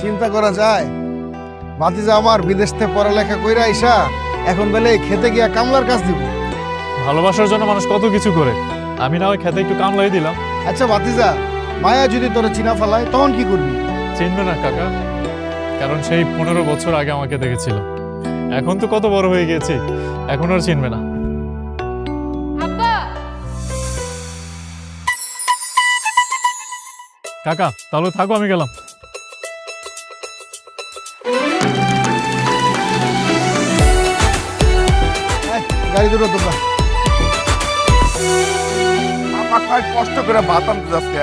চিন্তা করা যায়? ভাতিজা আমার বিদেশ থেকে পড়ালেখা কইরা আইসা এখন বেলে খেতে গিয়া কামলার কাজ দিব। ভালোবাসার জন্য মানুষ কত কিছু করে, আমি না ওই খেতে একটু কামলাই দিলাম। আচ্ছা ভাতিজা, মায়া যদি তোরা চিনা ফেলায় তখন কি করবি? চিনবে না কাকা, কারণ সেই 15 বছর আগে আমাকে দেখেছিল। এখন তো কত বড় হয়ে গেছি, এখন আর চিনবে না। আব্বা, কাকা তাহলে থাকো, আমি গেলাম। গাড়ি দুটো তোমরা। আমার ভাই কষ্ট করে ভাত আনতে যাচ্ছে,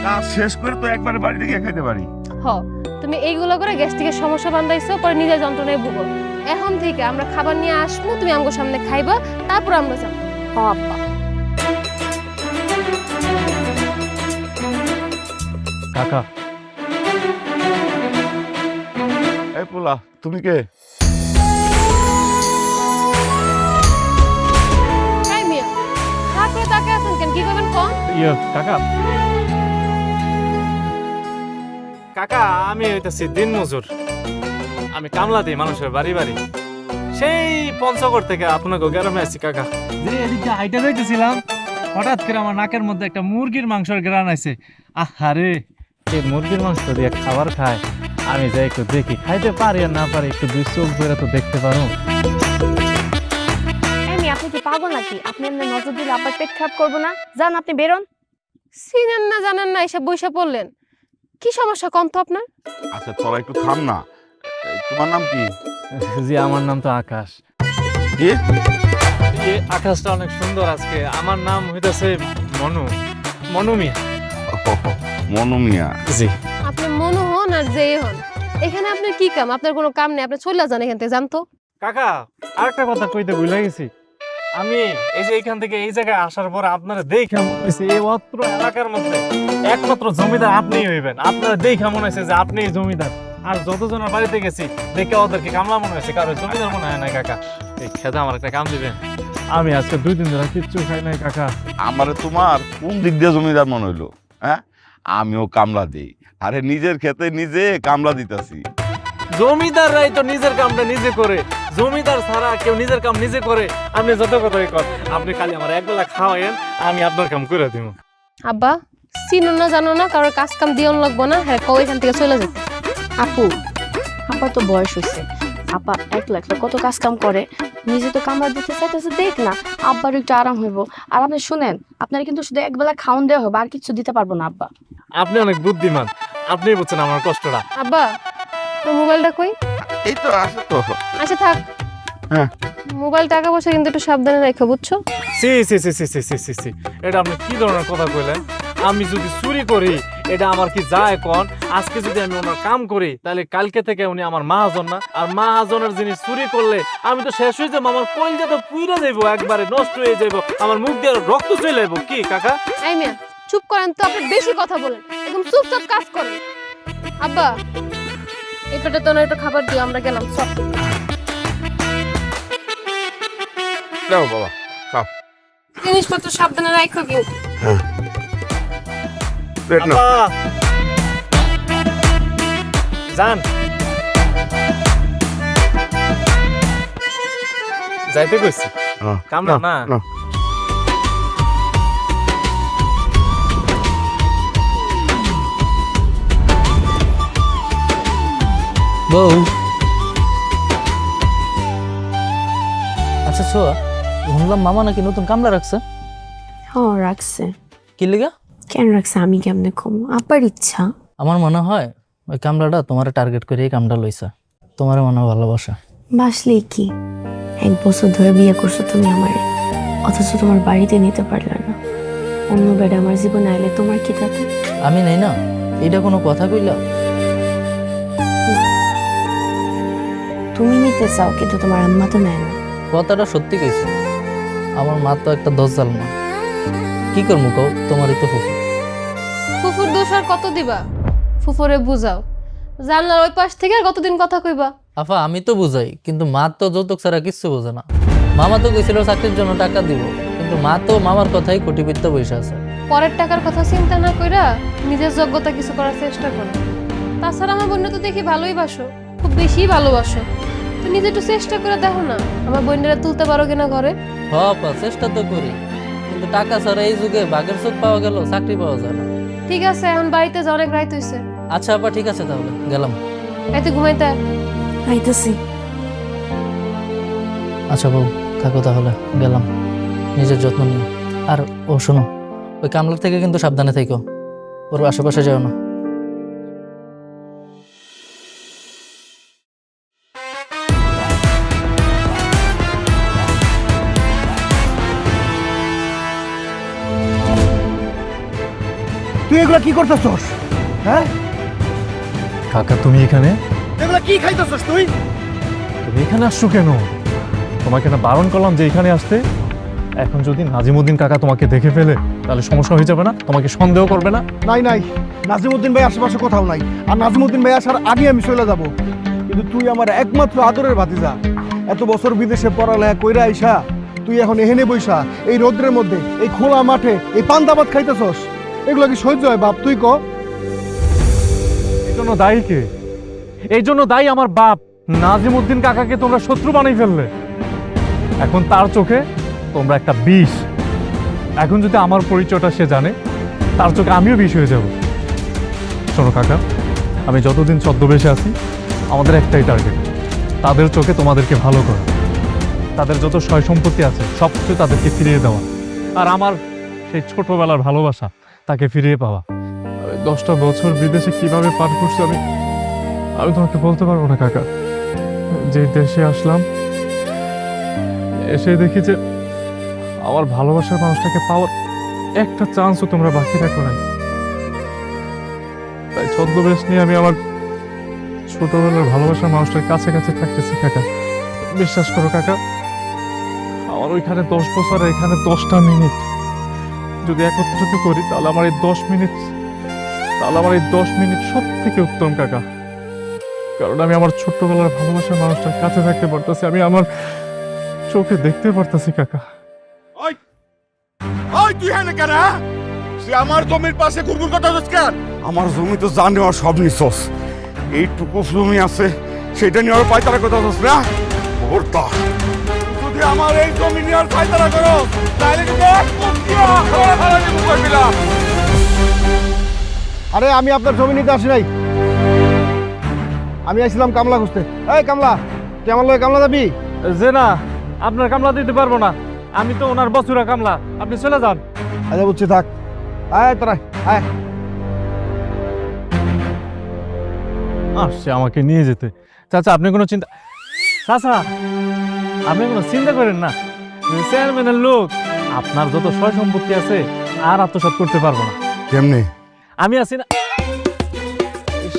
কাজ শেষ করে তো একবারে বাড়িতে গিয়ে খাইতে পারি। হ তুমি এইগুলো করে গ্যাস্ট্রিকের সমস্যা বান্ধাইছো, পরে নিজের যন্ত্রণায় ভুগো। এখন থেকে আমরা খাবার নিয়ে আসবো, তুমি আমার সামনে খাইবা, তারপর আমরা যাবো। হ আব্বা। কাকা এই পোলা, তুমি কে? এই মিয়া, হাত করে তাকে আছেন কেন? কি করবেন কোন? কাকা কাকা আমি হইতেছি দিন মজুর, আমি কামলা দিই মানুষের বাড়ি বাড়ি। সেই পঞ্চগড় থেকে আপনাকে গ্রামে আছি কাকা। যে এদিকে হাইটে যাইতেছিলাম, হঠাৎ করে আমার নাকের মধ্যে একটা মুরগির মাংসের গ্রান আছে। আহারে, এই মুরগির মাংস দিয়ে খাবার খায়, আমি যাই একটু দেখি, খাইতে পারি আর না পারি একটু দুই চোখ ধরে তো দেখতে পারো। এমনি আপনি কি পাগল নাকি? আপনি এমনি নজর দিলে আপনার পেট খারাপ করবো না? যান আপনি বেরোন। চিনেন না জানেন না এসব বইসা পড়লেন, কি সমস্যা কম তো আপনার? আচ্ছা তোরা একটু থাম না। তোমার নাম কি? জি আমার নাম তো আকাশ। কি? এই আকাশটা অনেক সুন্দর আজকে। আমার নাম হইতেছে মনু, মনু মিয়া। মনু মিয়া। জি আপনি মনে হন আর যেই হন, এখানে আপনার কি কাম? আপনার কোনো কাম নেই, আপনি চলে যান এখান থেকে, জানতো। কাকা আরেকটা কথা কইতে ভুলে গেছি, আমি এই যে এখান থেকে এই জায়গায় আসার পর আপনারা দেখে মনে হয়েছে এই অত্র এলাকার মধ্যে একমাত্র জমিদার আপনিই হইবেন। আপনারা দেখে মনে হয়েছে যে আপনিই জমিদার। আর যতজনের বাড়িতে গেছি দেখে ওদেরকে কামলা মনে হয়েছে, কারণ জমিদার মনে হয় না। কাকা এই খেতে আমার একটা কাম দিবেন, আমি আজকে 2 দিন ধরে কিচ্ছু খাই নাই কাকা। আমারে তোমার কোন দিক দিয়ে জমিদার মনে হইলো? হ্যাঁ, আমিও কামলা দিই। আরে নিজের খেতে নিজে কামলা দিতাছি। জমিদাররাই তো নিজের কামটা নিজে করে, জমিদার ছাড়া কেউ নিজের কাম নিজে করে? আপনি যত কথাই কর, আপনি খালি আমার একবেলা খাওয়াইন, আমি আপনার কাম করে দিব। আব্বা, চিনো না জানো না, কারোর কাজ কাম দিয়ন লাগবো না, হ্যাঁ কও এখান থেকে চলে যেতে। আপু, আপার তো বয়স হয়েছে, আপা একলা একলা কত কাজ কাম করে, নিজে তো কামড়া দিতে চাইতেছে, দেখ না আব্বার একটু আরাম হইব। আর আপনি শুনেন, আপনার কিন্তু শুধু একবেলা খাওন দেওয়া হবে, আর কিছু দিতে পারবো না আব্বা। আপনি অনেক বুদ্ধিমান, আপনি বুঝছেন আমার কষ্টটা। আব্বা, তোর মোবাইলটা কই? এই তো আছে তো। আচ্ছা থাক, হ্যাঁ। মোবাইল টাকা পয়সা কিন্তু একটু সাবধানে রাখো, বুঝছো? সি সি সি সি সি সি সি সি, এটা আপনি কি ধরনের কথা কইলেন? আমি যদি চুরি করি এটা আমার কি যায় কোন? আজকে যদি আমি ওনার কাম করি তাহলে কালকে থেকে উনি আমার মাহাজন না? আর মাহাজনের জিনিস চুরি করলে আমি তো শেষ হয়ে যাবো, আমার কলজা তো পুইরা যাইবো, একবারে নষ্ট হয়ে যাইবো, আমার মুখ দিয়ে রক্ত চলে যাইবো। কি কাকা? এই মিয়া চুপ করেন তো, আপনি বেশি কথা বলেন, একদম চুপচাপ কাজ করেন। আব্বা, এই পেটে তো না একটু খাবার দিও, আমরা গেলাম সব। দাও বাবা, খাও। জিনিসপত্র সাবধানে রাখো কিন্তু। পেট নাও। আব্বা যান, যাইতে কইছি, কামড়া না। বউ, আচ্ছা ছোয়া, শুনলাম মামা নাকি নতুন কামলা রাখছে। হ্যাঁ রাখছে। কি লিগা? কেন রাখছে আমি কেমনে কম? আব্বার ইচ্ছা। আমার মনে হয় ওই কামলাটা তোমার টার্গেট করে এই কামটা লইছে, তোমার মনে হয় ভালোবাসা। বাসলেই কি, 1 বছর ধরে বিয়ে করছো তুমি আমারে, অথচ তোমার বাড়িতে নিতে পারলে না। অন্য বেডে আমার জীবনে আইলে তোমার কি থাকে? আমি নেই না, এটা কোনো কথা কইলা? তুমি নিতে চাও কিন্তু তোমার আম্মা তো নেয় না। কথাটা সত্যি কইছে, আমার মা তো একটা দজ্জাল মা। কি করবো কও, তোমারই তো ফুফু। ফুফুর দোষ আর কত দিবা? ফুফুরে বুঝাও, জানলার ওই পাশ থেকে আর কতদিন কথা কইবা? আফা আমি তো বুঝাই, কিন্তু মা তো যৌতুক ছাড়া কিচ্ছু বোঝে না। মামা তো কইছিল চাকরির জন্য টাকা দিব, কিন্তু মা তো মামার কথাই কোটিবিত্ত বসে আছে। পরের টাকার কথা চিন্তা না কইরা নিজের যোগ্যতা কিছু করার চেষ্টা করো। তাছাড়া আমার বোনটা তো দেখি ভালোই বাসো, খুব বেশি ভালোবাসো। তো নিজে একটু চেষ্টা করে দেখো না আমার বোনটা তুলতে পারো কিনা ঘরে। হ আপা, চেষ্টা তো করি, কিন্তু টাকা ছাড়া এই যুগে বাঘের চোখ পাওয়া গেল চাকরি পাওয়া যায় না। ঠিক আছে, এখন বাড়িতে যা, অনেক রাত হয়েছে। আচ্ছা আপা, ঠিক আছে, তাহলে গেলাম। রাতে ঘুমাইতে আয়। আইতেছি। আচ্ছা বউ, থাকো তাহলে, গেলাম। নিজের যত্ন নিও। আর ও শোনো, ওই কামলার থেকে কিন্তু সাবধানে থেকো, ওর আশেপাশে যাও না। তুই এগুলা কি করতেছস? হ্যাঁ, কাকা তুমি এখানে? এগুলা কি খাইতেছস তুই? তুমি এখানে আসছো কেন? তোমাকে না বারণ করলাম যে এখানে আসতে? এখন যদি নাজিমুদ্দিন কাকা তোমাকে দেখে ফেলে তাহলে সমস্যা হয়ে যাবে না? তোমাকে সন্দেহ করবে না? নাই নাই, নাজিমুদ্দিন ভাই আশেপাশে কোথাও নাই। আর নাজিমুদ্দিন ভাই আসার আগে আমি চলে যাব। কিন্তু তুই আমার একমাত্র আদরের ভাতিজা। এত বছর বিদেশে পড়ালেখা কইরা আইসা তুই এখন এহেনে বইসা এই রোদ্রের মধ্যে, এই খোলা মাঠে, এই পান্তাবাদ খাইতেছস। এগুলো কি সহ্য হয় বাপ? তুই ক। এই জন্য দায়ী কে? এই জন্য দায়ী আমার বাপ। নাজিমুদ্দিন কাকাকে তোমরা শত্রু বানিয়ে ফেললে। এখন তার চোখে তোমরা একটা বিষ। এখন যদি আমার পরিচয়টা সে জানে, তার চোখে আমিও বিষ হয়ে যাব। শোনো কাকা, আমি যতদিন ছদ্মবেশে আছি আমাদের একটাই টার্গেট, তাদের চোখে তোমাদেরকে ভালো করা। তাদের যত সয় সম্পত্তি আছে সব কিছু তাদেরকে ফিরিয়ে দেওয়া, আর আমার সেই ছোটবেলার ভালোবাসা তাকে ফিরিয়ে পাওয়া। 10টা বছর বিদেশে কিভাবে পার করছি আমি তোমাকে বলতে পারবো না কাকা। যে দেশে আসলাম, এসে দেখি যে আমার ভালোবাসার মানুষটাকে পাওয়ার একটা চান্সও তোমরা বাকি রাখো নাই। তাই ছদ্মবেশ নিয়ে আমি আমার ছোটবেলার ভালোবাসার মানুষটার কাছে কাছে থাকতেছি কাকা। বিশ্বাস করো কাকা, আমার ওইখানে 10 বছর, এখানে 10টা মিনিট যদি একত্রিত করি তাহলে আমার এই 10 মিনিট সব থেকে উত্তম কাকা। কারণ আমি আমার ছোট্টবেলার ভালোবাসার মানুষটার কাছে থাকতে পারতেছি, আমি আমার চোখে দেখতে পারতেছি কাকা। ওই তুই হ্যাঁ কেন? সে আমার জমির পাশে ঘুরঘুর কথা হচ্ছে কেন? আমার জমি তো জানি, আর সব নিছস। এইটুকু জমি আছে সেটা নিয়ে আর পাইতারা কথা হচ্ছে না? ওরতা যদি আমার এই জমি নিয়ে আর পাইতারা করো তাহলে কিন্তু আরে আমি আপনার জমি নিতে আসি নাই, আমি আসছিলাম কামলা খুঁজতে। এই কামলা, তুই আমার লগে কামলা যাবি? যে না, আপনার কামলা দিতে পারবো না, আমি তো ওনার বছরা কামলা, আপনি চলে যান। আচ্ছা বুঝছি, থাক। আয় তোরা আয়। আসছে আমাকে নিয়ে যেতে। চাচা আপনি কোনো চিন্তা করেন না, চেয়ারম্যানের লোক, আপনার যত সয় সম্পত্তি আছে আর আত্মসাৎ করতে পারবো না। কেমনে? আমি আছি না।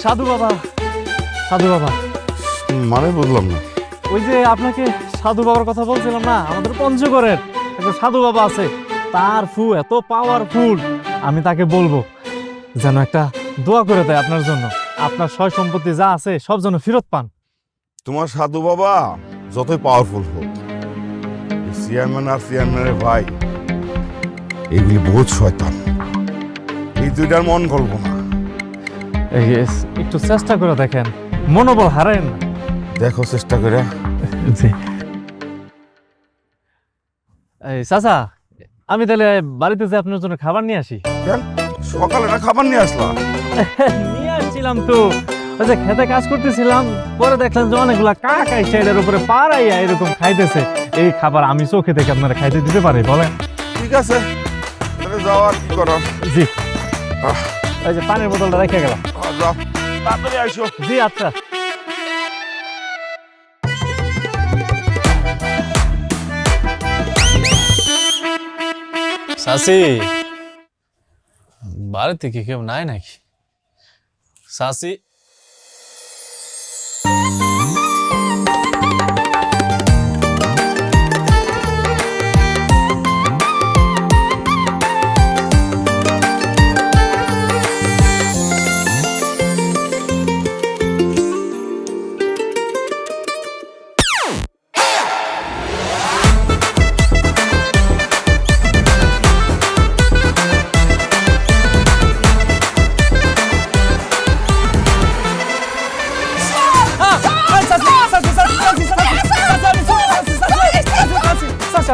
সাধু বাবা মানে বুঝলাম না। ওই যে আপনাকে সাধু বাবার কথা বলছিলাম না, আমাদের পঞ্চগড়ের একটা সাধু বাবা আছে, তার ফু এত পাওয়ারফুল, আমি তাকে বলবো যেন একটা দোয়া করে দেয় আপনার জন্য, আপনার সয় সম্পত্তি যা আছে সব যেন ফেরত পান। তোমার সাধু বাবা যতই পাওয়ারফুল হোক, চেয়ারম্যানের ভাই এগুলি বহুত শয়তান। এই দুইটার মন গল্প না। একটু চেষ্টা করে দেখেন, মনোবল হারায়েন না। দেখো চেষ্টা করে। জি এই চাচা, আমি তাহলে বাড়িতে যে আপনার জন্য খাবার নিয়ে আসি। কেন সকালে না খাবার নিয়ে আসলা? নিয়ে আসছিলাম তো, ওই যে খেতে কাজ করতেছিলাম, পরে দেখলাম যে অনেকগুলা কাক আইসা এটার উপরে পাড়াইয়া এরকম খাইতেছে। এই খাবার আমি চোখে দেখে আপনারা খাইতে দিতে পারি বলেন? ঠিক আছে, তাহলে যাও, আর কি করো। জি, ওই যে পানির বোতলটা রেখে গেলাম। যাও, তাড়াতাড়ি আইসো। জি আচ্ছা। সাসি, বাড়িতে কি কেউ নাই নাকি? সাসি,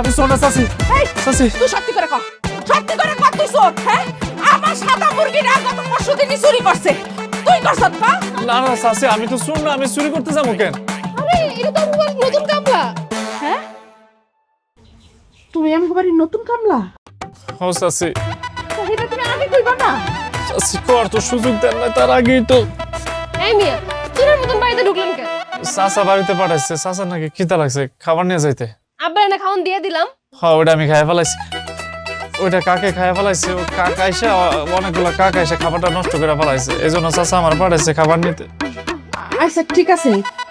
আমি সোনা চাচি চাচি তুই সত্যি করে কর, সত্যি করে কর তুই চোর। হ্যাঁ, আমার সাদা মুরগিটা গত পরশু দিনই চুরি করছে, তুই করছত না? না না চাচি, আমি তো শুন না, আমি চুরি করতে যাবো কেন? আরে এটা তো আমার নতুন কামলা। হ্যাঁ, তুমি আমার বাড়ির নতুন কামলা? ও চাচি, এটা তুমি আগে কইবা না? চাচি কর তো সুযোগ দেন না, তার আগেই তো এই মিয়া, চোরের মতন বাড়িতে ঢুকলেন কেন? চাচা বাড়িতে পাঠাইছে, চাচা নাকি খিদা লাগছে, খাবার নিয়ে যাইতে। আব্বা এনে খাওন দিয়ে দিলাম। হ্যাঁ, ওইটা আমি খাইয়া ফেলাইছি। ওইটা কাকে খাইয়া ফেলাইছে, ও কাকা এসে অনেকগুলো কাকা এসে খাবারটা নষ্ট করে ফেলাইছে, এই জন্য চাচা আমার পাঠাইছে খাবার নিতে। আচ্ছা ঠিক আছে,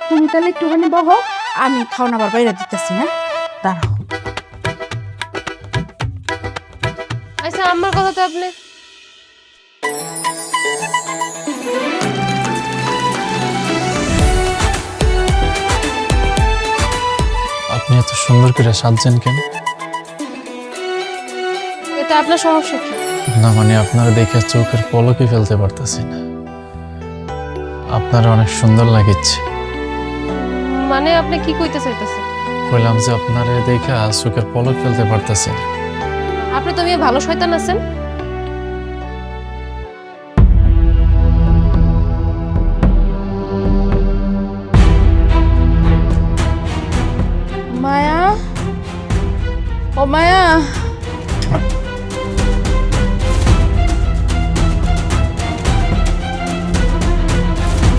তুমি তাহলে একটুখানি বহো, আমি খাওয়া আবার বাইরে দিতেছি। হ্যাঁ, দাঁড়াও। আচ্ছা আমার কথা তো আপনি আপনি এত সুন্দর করে সাজছেন কেন? এটা আপনার সমস্যা কি? না মানে আপনারা দেখে চোখের পলকে ফেলতে পারতেছি না, আপনারা অনেক সুন্দর লাগিচ্ছে। মানে আপনি কি কইতে চাইতেছেন? বললাম যে আপনারা দেখে চোখের পলক ফেলতে পারতেছি না। আপনি তো মেয়ে ভালো শয়তান আছেন। মায়া, ও মায়া,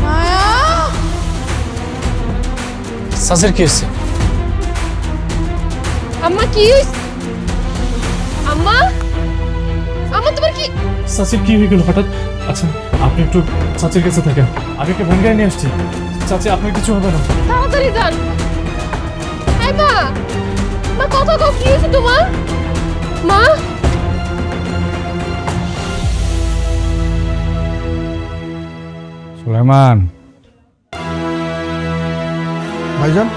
মায়া, চাচির কি হচ্ছে? আম্মা কি হইছে? আম্মা, আম্মা তোমার কি? চাচির কি হয়ে গেল হঠাৎ? আচ্ছা আপনি একটু চাচির কাছে থাকেন, আমি একটা ভ্যান গাড়ি নিয়ে আসছি। চাচি আপনার কিছু হবে না। তাড়াতাড়ি যান। এই মা, মা কথা কও, কি হয়েছে তোমার? মা, সুলাইমান ভাইজান,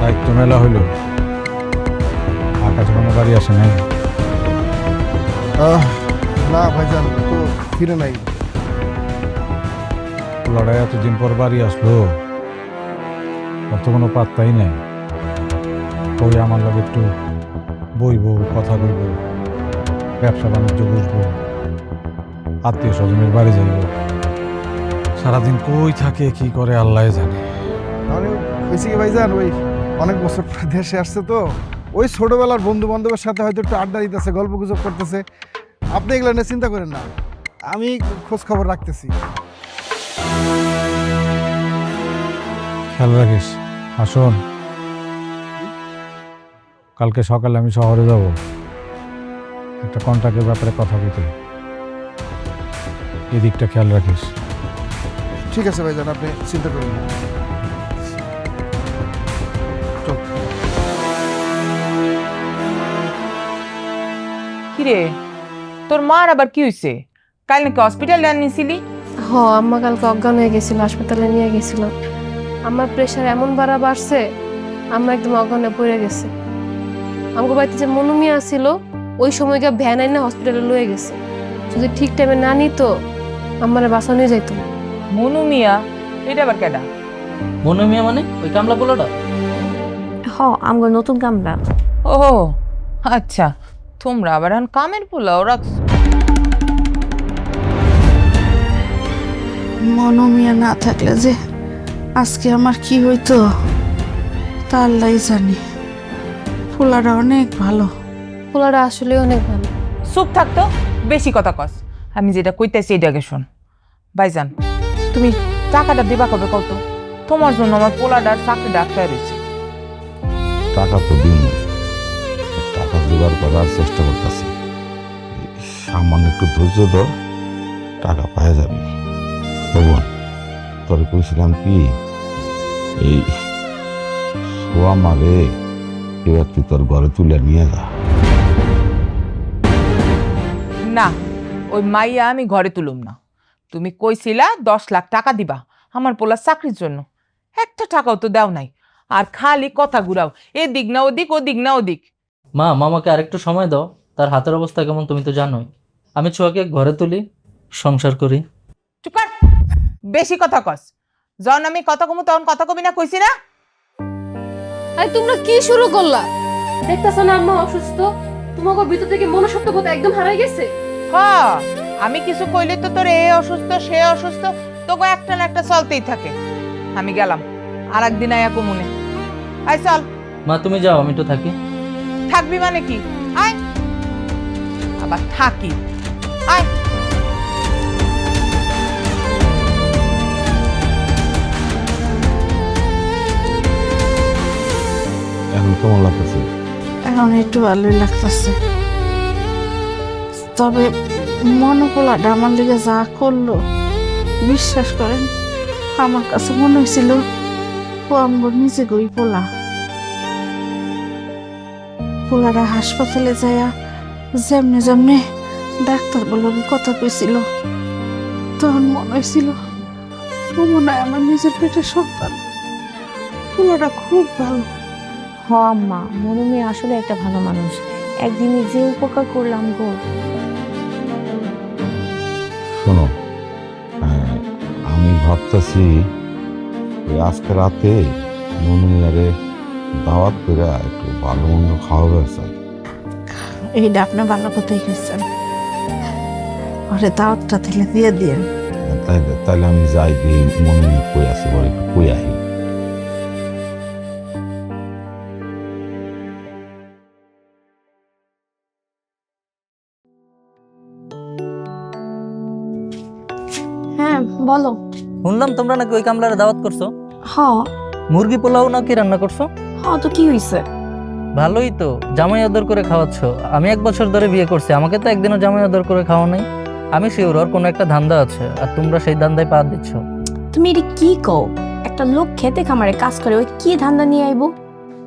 দায়িত্ব মেলা হইল, আকাশ কোনো বাড়ি আসে নাই? না ভাইজান, তো ফিরে নাই। লড়াই এতদিন পর বাড়ি আসলো, ওর তো কোনো পাত্তাই নাই। ওই আমার লোক একটু বইবো, কথা কইব, ব্যবসা বাণিজ্য বুঝবো, আত্মীয় স্বজনের বাড়ি যাইব, সারাদিন কই থাকে কি করে আল্লাহ জানে। হয়েছে কি ভাইজান, ওই অনেক বছর পর দেশে আসছে তো, ওই ছোটবেলার বন্ধু বান্ধবের সাথে হয়তো একটু আড্ডা দিতেছে, গল্প গুজব করতেছে। আপনি এগুলো নিয়ে চিন্তা করেন না, আমি খোঁজ খবর রাখতেছি। খেয়াল রাখিস। আসুন, কালকে সকালে আমি শহরে যাব, একটা কন্ট্রাক্টের ব্যাপারে কথা বলতে, এই দিকটা খেয়াল রাখিস। ঠিক আছে ভাইজান, আপনি চিন্তা করুন না। কিরে তোর মার আবার কি হইছে? কাল নাকি হসপিটালে আনিছিলি? হ, আম্মা কালকে অজ্ঞান হয়ে গেছিল, হাসপাতালে নিয়ে গেছিল। আমার প্রেশার এমন বাড়ছে, আম্মা একদম অজ্ঞান হয়ে পড়ে গেছে। আমার বাড়িতে যে মনুমিয়া ছিল, ওই সময়কে ভ্যান আইনা হসপিটালে লয়ে গেছে। যদি ঠিক টাইমে না নিত, আমার বাঁচানো যাইতো। মনু মিয়া? এটা আবার কেডা? মনে মিয়া মানে ওই কামলা পোলাটা? হ, আমার নতুন কামলা। ও আচ্ছা, তোমরা আবার এখন কামের পোলাও রাখছো। মনোমিয়া না থাকলে যে আজকে আমার কি হইতো তা আল্লাহই জানে। ফুলাটা অনেক ভালো। পোলাটা আসলে অনেক ভালো। চুপ থাকতো, বেশি কথা কস। আমি যেটা কইতেছি এটাকে শোন। ভাইজান, তুমি টাকাটা দিবা কবে কত? তোমার জন্য আমার পোলাটার চাকরি ডাক্তার রয়েছে। টাকা তো দিন, টাকা জোগাড় করার চেষ্টা করতেছি। সামান্য একটু ধৈর্য ধর, টাকা পাওয়া যাবে। ভগবান, তোরে কইছিলাম কি, এই সোয়া মারে এবার তুই তোর ঘরে তুলে নিয়ে যা। না, ওই মাইয়া আমি ঘরে তুলুম না। তুমি কইছিলা 10 লাখ টাকা দিবা আমার পোলার চাকরির জন্য, একটা টাকাও তো দাও নাই। আর খালি কথা ঘুরাও, এদিক না ওদিক, ওদিক না ওদিক। মা, মামাকে আরেকটু সময় দাও, তার হাতের অবস্থা কেমন তুমি তো জানোই। আমি ছোঁয়াকে ঘরে তুলি, সংসার করি। চুপ কর। বেশি কথা কস। যখন আমি কথা কমু তখন কথা কবি না, কইছি না? আরে তোমরা কি শুরু করলা? দেখতেছো না আম্মা অসুস্থ, তোমাকে ভিতর থেকে মনুষ্যত্ববোধ একদম হারাই গেছে। হ, আমি কিছু কইলে তো তোর এ অসুস্থ সে অসুস্থ, তোকে একটা না একটা চলতেই থাকে। আমি গেলাম, আর একদিন আয়া কমুনে। আয় চল। মা তুমি যাও, আমি তো থাকি। থাকবি মানে কি? আয়। আবার থাকি, আয়। এখন কেমন লাগতেছে? এখন একটু ভালোই লাগতেছে, তবে মনোপোলাটা আমার লিগে যা করলো, বিশ্বাস করেন আমার কাছে মনে হয়েছিল ও আমার নিজে গই পোলারা হাসপাতালে যায়া যেমনে যেমনে ডাক্তার বলবে কথা কইছিল, তখন মনে হয়েছিল ও মনে হয় আমার নিজের পেটের সন্তান। পোলাটা খুব ভালো। হ আম্মা, মনুমি আসলে একটা ভালো মানুষ। একদিনে যে উপকার করলাম গো। শোনো, আমি ভাবতেছি আজকে রাতে মনুমিয়ারে দাওয়াত করে একটু ভালো মন্দ খাওয়াবে চাই। এইটা আপনি ভালো কথাই কইছেন, ওরে দাওয়াতটা দিলে দিয়ে দিয়ে। তাইলে আমি যাই দিয়ে মনুমিয়া কই আছে বলে একটু কই আহি। হ্যাঁ বলো। শুনলাম তোমরা নাকি ওই কামলারে দাওয়াত করছো। হ মুরগি পোলাও নাকি রান্না করছো? হ, তো কি হইছে? ভালোই তো, জামাই আদর করে খাওয়াচ্ছ। আমি 1 বছর ধরে বিয়ে করছি, আমাকে তো একদিনও জামাই আদর করে খাওয়া নাই। আমি শিওর ওর কোনো একটা ধান্দা আছে, আর তোমরা সেই ধান্দায় পা দিচ্ছ। তুমি এটা কি কও? একটা লোক খেতে খামারে কাজ করে, ওই কি ধান্দা নিয়ে আইবো?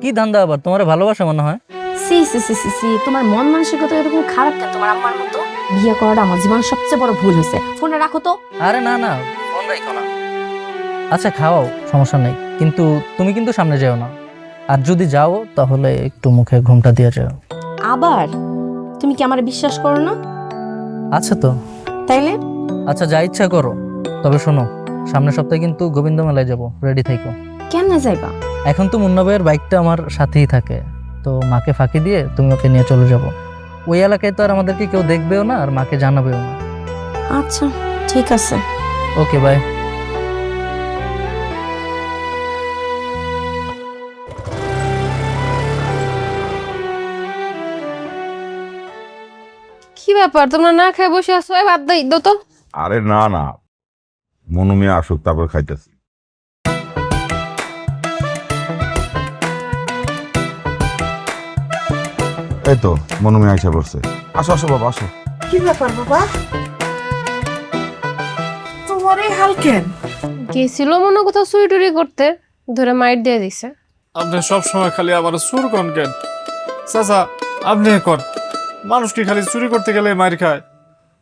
কি ধান্দা আবার? তোমার ভালোবাসা মনে হয়। সি সি সি সি সি, তোমার মন মানসিকতা এরকম খারাপ কেন? তোমার আম্মার মতো। বিয়ে করাটা আমার জীবনের সবচেয়ে বড় ভুল হয়েছে। ফোনটা রাখো তো। আরে না না, ফোন রাখো না। আচ্ছা খাওয়াও, সমস্যা নেই, কিন্তু তুমি কিন্তু সামনে যেও না। আর যদি যাও তাহলে একটু মুখে ঘুমটা দিয়ে যাও। আবার তুমি কি আমার বিশ্বাস করো না? আচ্ছা তো, তাইলে আচ্ছা যা ইচ্ছা করো। তবে শোনো, সামনের সপ্তাহে কিন্তু গোবিন্দ মেলায় যাবো, রেডি থেকো। কেমনে যাইবা? এখন তো মুন্না ভাইয়ের বাইকটা আমার সাথেই থাকে, তো মাকে ফাঁকি দিয়ে তুমি ওকে নিয়ে চলে যাবো। ওই এলাকায় তো আর আমাদেরকে কেউ দেখবেও না, আর মাকে জানাবেও না। আচ্ছা ঠিক আছে। Okay bye. কি ব্যাপার, তোমরা না খেয়ে বসে আছো? বাদ দাও তো। আরে না না, মনুমিয়া আসুক তারপর খাইতেছি। এই তো মনুমিয়া আইসা পড়ছে। আসো আসো বাবা আসো। কি ব্যাপার বাবা, তোমার এই হাল কেন? গেছিল মনে হয় কোথাও চুরি টুরি করতে, ধরে মাইর দিয়ে দিছে। আপনি সব সময় খালি আবার চুর করেন কেন? চাচা আপনি কর, মানুষ কি খালি চুরি করতে গেলে মার খায়?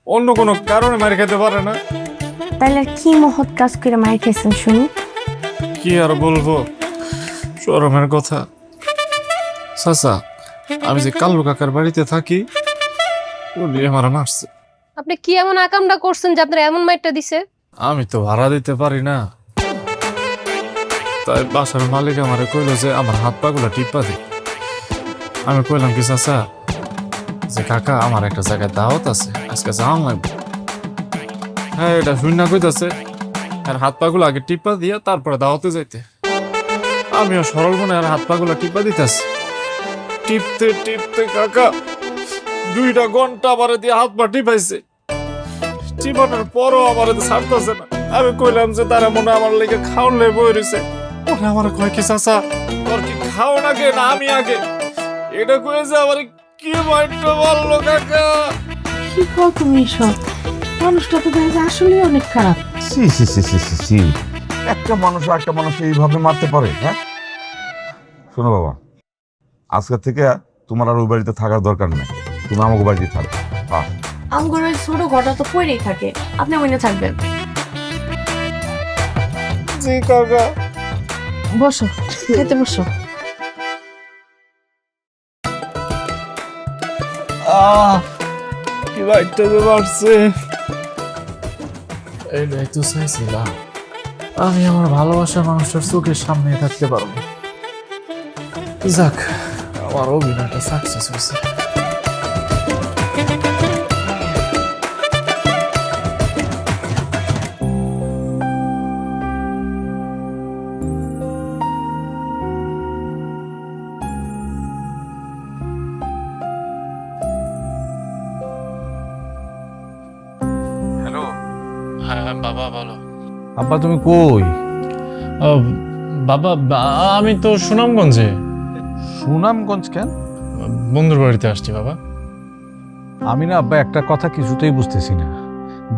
অন্য কোনো কারণে মার খাইতে পারে না? তাহলে কি মহৎ কাজ করে মাইর খেয়েছেন শুনি? কি আর বলবো, শরমের কথা। চাচা আমি যে কাল্লু কাকার বাড়িতে থাকি, উনি আমার মারছে। আপনি কি এমন আকামটা করছেন যে আপনার এমন মাইরটা দিছে? আমি তো ভাড়া দিতে পারি না, তাই বাসার মালিক আমারে কইলো যে আমার হাত পাগুলা টিপা দি। আমি কইলাম কি চাচা, যে কাকা আমার একটা জায়গায় দাওয়াত আছে, আজকে যাওয়া লাগবে। হ্যাঁ এটা শূন্য কইতাছে, আর হাত পাগুলো আগে টিপা দিয়া তারপরে দাওয়াতে যাইতে। আমিও সরল মনে আর হাত পাগুলো টিপা দিতেছি। টিপতে টিপতে কাকা 2টা ঘন্টা আমারে দিয়ে হাত পা টিপাইছে। টিপানোর পরও আমার ছাড়তেছে না। আমি কইলাম যে তারা মনে আমার লেগে খাওয়ান লে বই রয়েছে। ওরা আমার কয় কি চাচা তোর কি খাওয়ান আগে না আমি আগে? এটা কয়েছে আমার কি মাইন্ড বললো কাকা। কি কও তুমি সব? মানুষটা তো দেখে আসলে অনেক খারাপ। সি সি সি সি সি সি, একটা মানুষ একটা মানুষ এইভাবে মারতে পারে? হ্যাঁ শোনো বাবা, আজকে থেকে তোমার আর ওই বাড়িতে থাকার দরকার নেই, তুমি আমাকে বাড়িতে থাকো। হ্যাঁ আমগর ওই ছোট ঘরটা তো পড়েই থাকে, আপনি মনে থাকবেন। জি কাকা। বসো, খেতে বসো। কি বাইকটা যে মারছে, এই তো চাইছিলাম। আমি আমার ভালোবাসার মানুষটার চোখের সামনে থাকতে পারবো। যাক, আমার অভিনয়টা সাকসেস হয়েছে। হ্যালো। হ্যাঁ বাবা বলো। আব্বা তুমি কই? বাবা আমি তো সুনামগঞ্জে। সুনামগঞ্জ কেন? বন্ধুর বাড়িতে আসছি বাবা। আমি না আব্বা একটা কথা কিছুতেই বুঝতেছি না।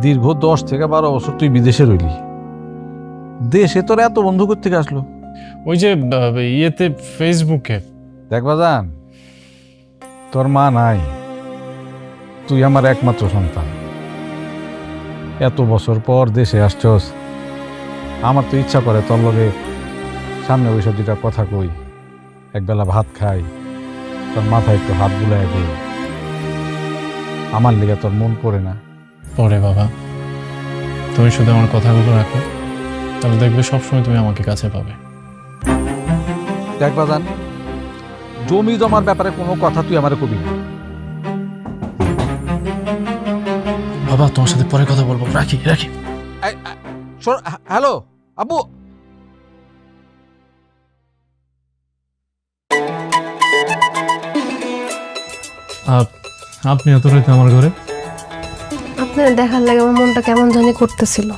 দীর্ঘ 10 থেকে 12 বছর তুই বিদেশে রইলি, দেশে তোর এত বন্ধু থেকে আসলো? ওই যে ইয়েতে ফেসবুকে। দেখবা জান, তোর মা নাই, তুই আমার একমাত্র সন্তান। এত বছর পর দেশে আসছস, আমার তো ইচ্ছা করে তোর লগে সামনে বসে দুটা কথা কই, একবেলা ভাত খাই, তোর মাথায় একটু হাত বুলাই দিই। আমার লেগে তোর মন পড়ে না? পরে বাবা, তুমি শুধু আমার কথাগুলো রাখো, তাহলে দেখবে সবসময় তুমি আমাকে কাছে পাবে। দেখবা জান, জমি জমার ব্যাপারে কোনো কথা তুই আমার কবি না। বাবা তোমার সাথে পরে কথা বলবো, রাখি রাখি। হ্যালো আব্বু। আপনি এত রাতে আমার ঘরে? আপনার দেখার লাগে আমার মনটা কেমন জানি করতেছিল,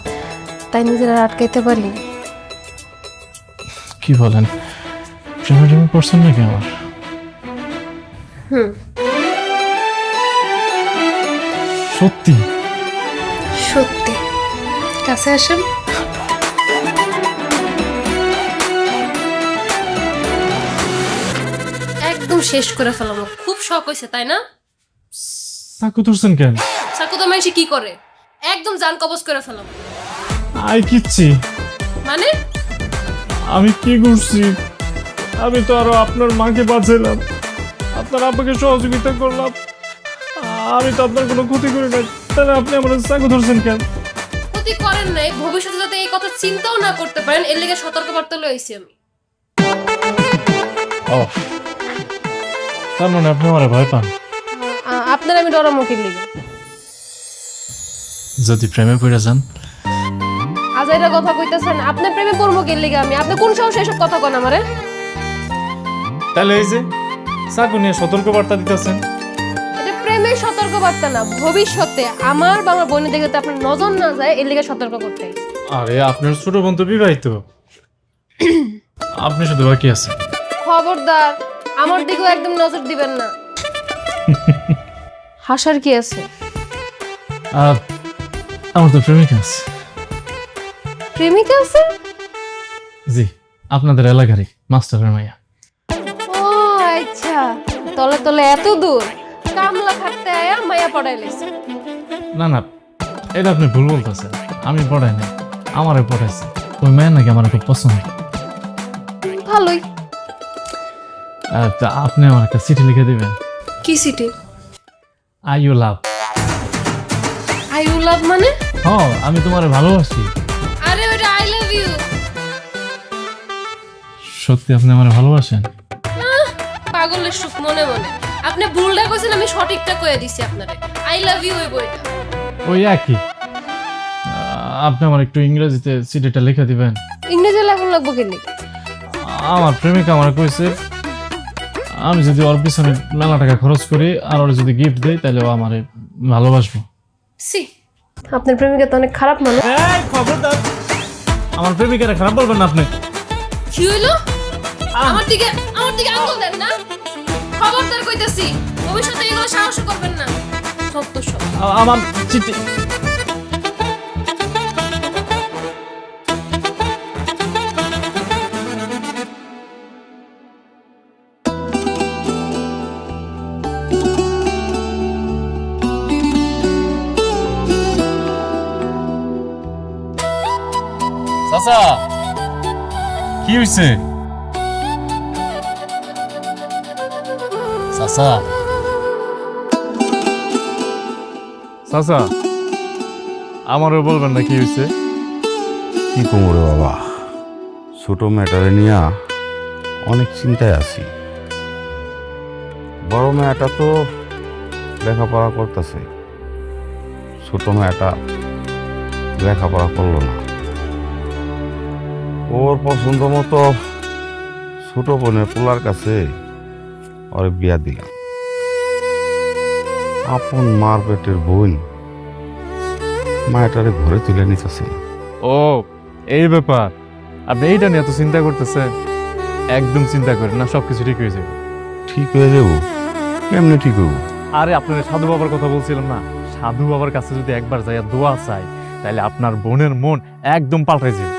তাই নিজেরা আটকাইতে পারিনি। কি বলেন, প্রেমে টেমে পড়ছেন নাকি আমার? হুম, সত্যি? সত্যি। কাছে আসেন। একদম শেষ করে ফেলাম। খুব শখ হয়েছে তাই না? চাকু ধরছেন কেন? সাকু তো মানুষ কি করে, একদম জান কবজ করে ফেলাম। আই কিচ্ছি মানে আমি কি করছি? আমি তো আরো আপনার মাকে বাঁচাইলাম, আপনার আব্বাকে সহযোগিতা করলাম, আমি তো আপনার কোনো ক্ষতি করি না, তাহলে আপনি আমার চাকু ধরছেন কেন? ক্ষতি করেন নাই, ভবিষ্যতে যাতে এই কথা চিন্তাও না করতে পারেন এর লেগে সতর্কবার্তা লইছি আমি। ও তার মানে আপনি আমার ভয় পান? আপনার আমি ডরামুখির লেগে। যদি প্রেমে পড়ে যান? আজাইরা কথা কইতেছেন, আপনার প্রেমে পড়বো কি লেগে আমি? আপনি কোন সাহসে এসব কথা কন আমারে? তাহলে এই যে চাকু নিয়ে সতর্ক বার্তা দিতেছেন? এটা প্রেমের সতর্কবার্তা না, ভবিষ্যতে আমার বা আমার বোনের দিকে আপনার নজর না যায় এর লেগে সতর্ক করতে। আরে আপনার ছোট বোন তো বিবাহিত, আপনি শুধু বাকি আছেন। খবরদার আমার দিকেও একদম নজর দিবেন না। হাসার কি আছে? আমার তো প্রেমিকা আছে। প্রেমিকা আছে? জি, আপনাদের এলাকারই মাস্টারের মাইয়া। ও আচ্ছা, তলে তলে এত দূর কামলা খাটতে আয়া মায়া পড়াই লেছে। না না, এটা আপনি ভুল বলতেছেন, আমি পড়াই না, আমারে পড়াইছে। ওই মেয়ের নাকি আমার খুব পছন্দ। ভালোই। তা আপনি আমার একটা চিঠি লিখে দিবেন। কি city? I you love. I you love মানে? হ্যাঁ, আমি তোমারে ভালোবাসি। আরে ওটা আই লাভ ইউ। সত্যি আপনি আমারে ভালোবাসেন? পাগলের সুখ মনে মনে। আপনি ভুলটা কইছেন, আমি সঠিকটা কইয়া দিছি আপনারে। আই লাভ ইউ ওই বইটা। ওই একই। আপনি আমার একটু ইংরেজিতে চিঠিটা লিখে দিবেন। ইংরেজি লেখা লাগবো কেন? আমার প্রেমিকা আমার কইছে আমি যদি ওর পিছনে মেলা টাকা খরচ করি আর ওর যদি গিফট দেই তাহলে ও আমারে ভালোবাসবো। সি, আপনার প্রেমিকা তো অনেক খারাপ মানুষ। এই খবরদার, আমার প্রেমিকারে খারাপ বলবেন না আপনি। কি হইলো? আমার দিকে আঙ্গুল দেন না। খবরদার কইতাছি, ভবিষ্যতে এগুলো সাহস করবেন না। সত্য সব। আমার চিঠি। চাচা কি হইছে? চাচা চাচা আমারও বলবেন না কি হয়েছে? কি কোমরে বাবা, ছোট মেয়েটারে নিয়ে অনেক চিন্তায় আছি। বড় মেয়েটা তো লেখাপড়া করতেছে, ছোট মেয়েটা লেখাপড়া করলো না। ওর পছন্দ মতো ছোট বোনের পোলার কাছে ওরে বিয়া দিলাম। আপন মার পেটের বোন মায়েটারে ঘরে তুলে নিতেছে। ও এই ব্যাপার, আপনি এইটা নিয়ে এত চিন্তা করতেছেন? একদম চিন্তা করেন না, সবকিছু ঠিক হয়ে যাবে। ঠিক হয়ে যাবো? কেমনি ঠিক হবো? আরে আপনার সাধু বাবার কথা বলছিলাম না, সাধু বাবার কাছে যদি একবার যাইয়া দোয়া চাই তাহলে আপনার বোনের মন একদম পাল্টে যাবে।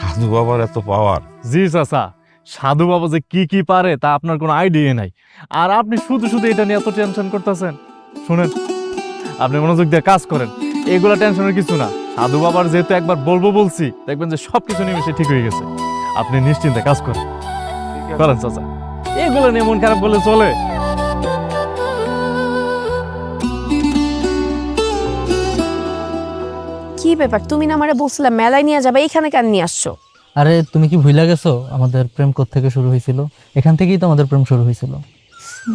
সাধু বাবার এত পাওয়ার? জি চাচা, সাধু বাবা যে কি কি পারে তা আপনার কোনো আইডিয়া নাই। আর আপনি শুধু শুধু এটা নিয়ে এত টেনশন করতেছেন। শুনেন, আপনি মনোযোগ দিয়ে কাজ করেন, এগুলা টেনশনের কিছু না। সাধু বাবার যেহেতু একবার বলবো বলছি, দেখবেন যে সবকিছু নিমিশে ঠিক হয়ে গেছে। আপনি নিশ্চিন্তে কাজ করেন করেন চাচা, এগুলো নিয়ে মন খারাপ করলে চলে? কি ব্যাপার, তুমি না আমারে বলছিলে মেলায় নিয়ে যাবে, এইখানে কেন নিয়ে আসছো? আরে তুমি কি ভুলে গেছো আমাদের প্রেম কোত্থেকে শুরু হয়েছিল? এখান থেকেই তো আমাদের প্রেম শুরু হয়েছিল।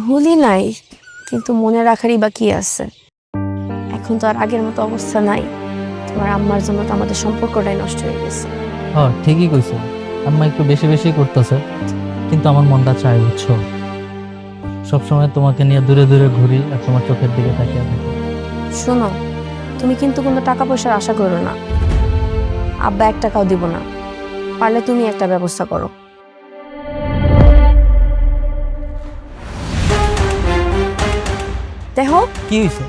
ভুলি নাই, কিন্তু মনে রাখারই বা কি আছে? এখন তো আর আগের মতো অবস্থা নাই। তোমার আম্মার জন্য তো আমাদের সম্পর্কটাই নষ্ট হয়ে গেছে। হ্যাঁ ঠিকই কইছো, আম্মা একটু বেশি বেশি করতেছে, কিন্তু আমার মনটা চাই বুঝছো, সবসময় তোমাকে নিয়ে দূরে দূরে ঘুরি আর তোমার চোখের দিকে তাকিয়ে থাকি। শোনো, তুমি কিন্তু কোনো টাকা পয়সার আশা করো না। আব্বা 1 টাকাও দিব না, পারলে তুমি একটা ব্যবস্থা করো। দেখো কি হয়েছে?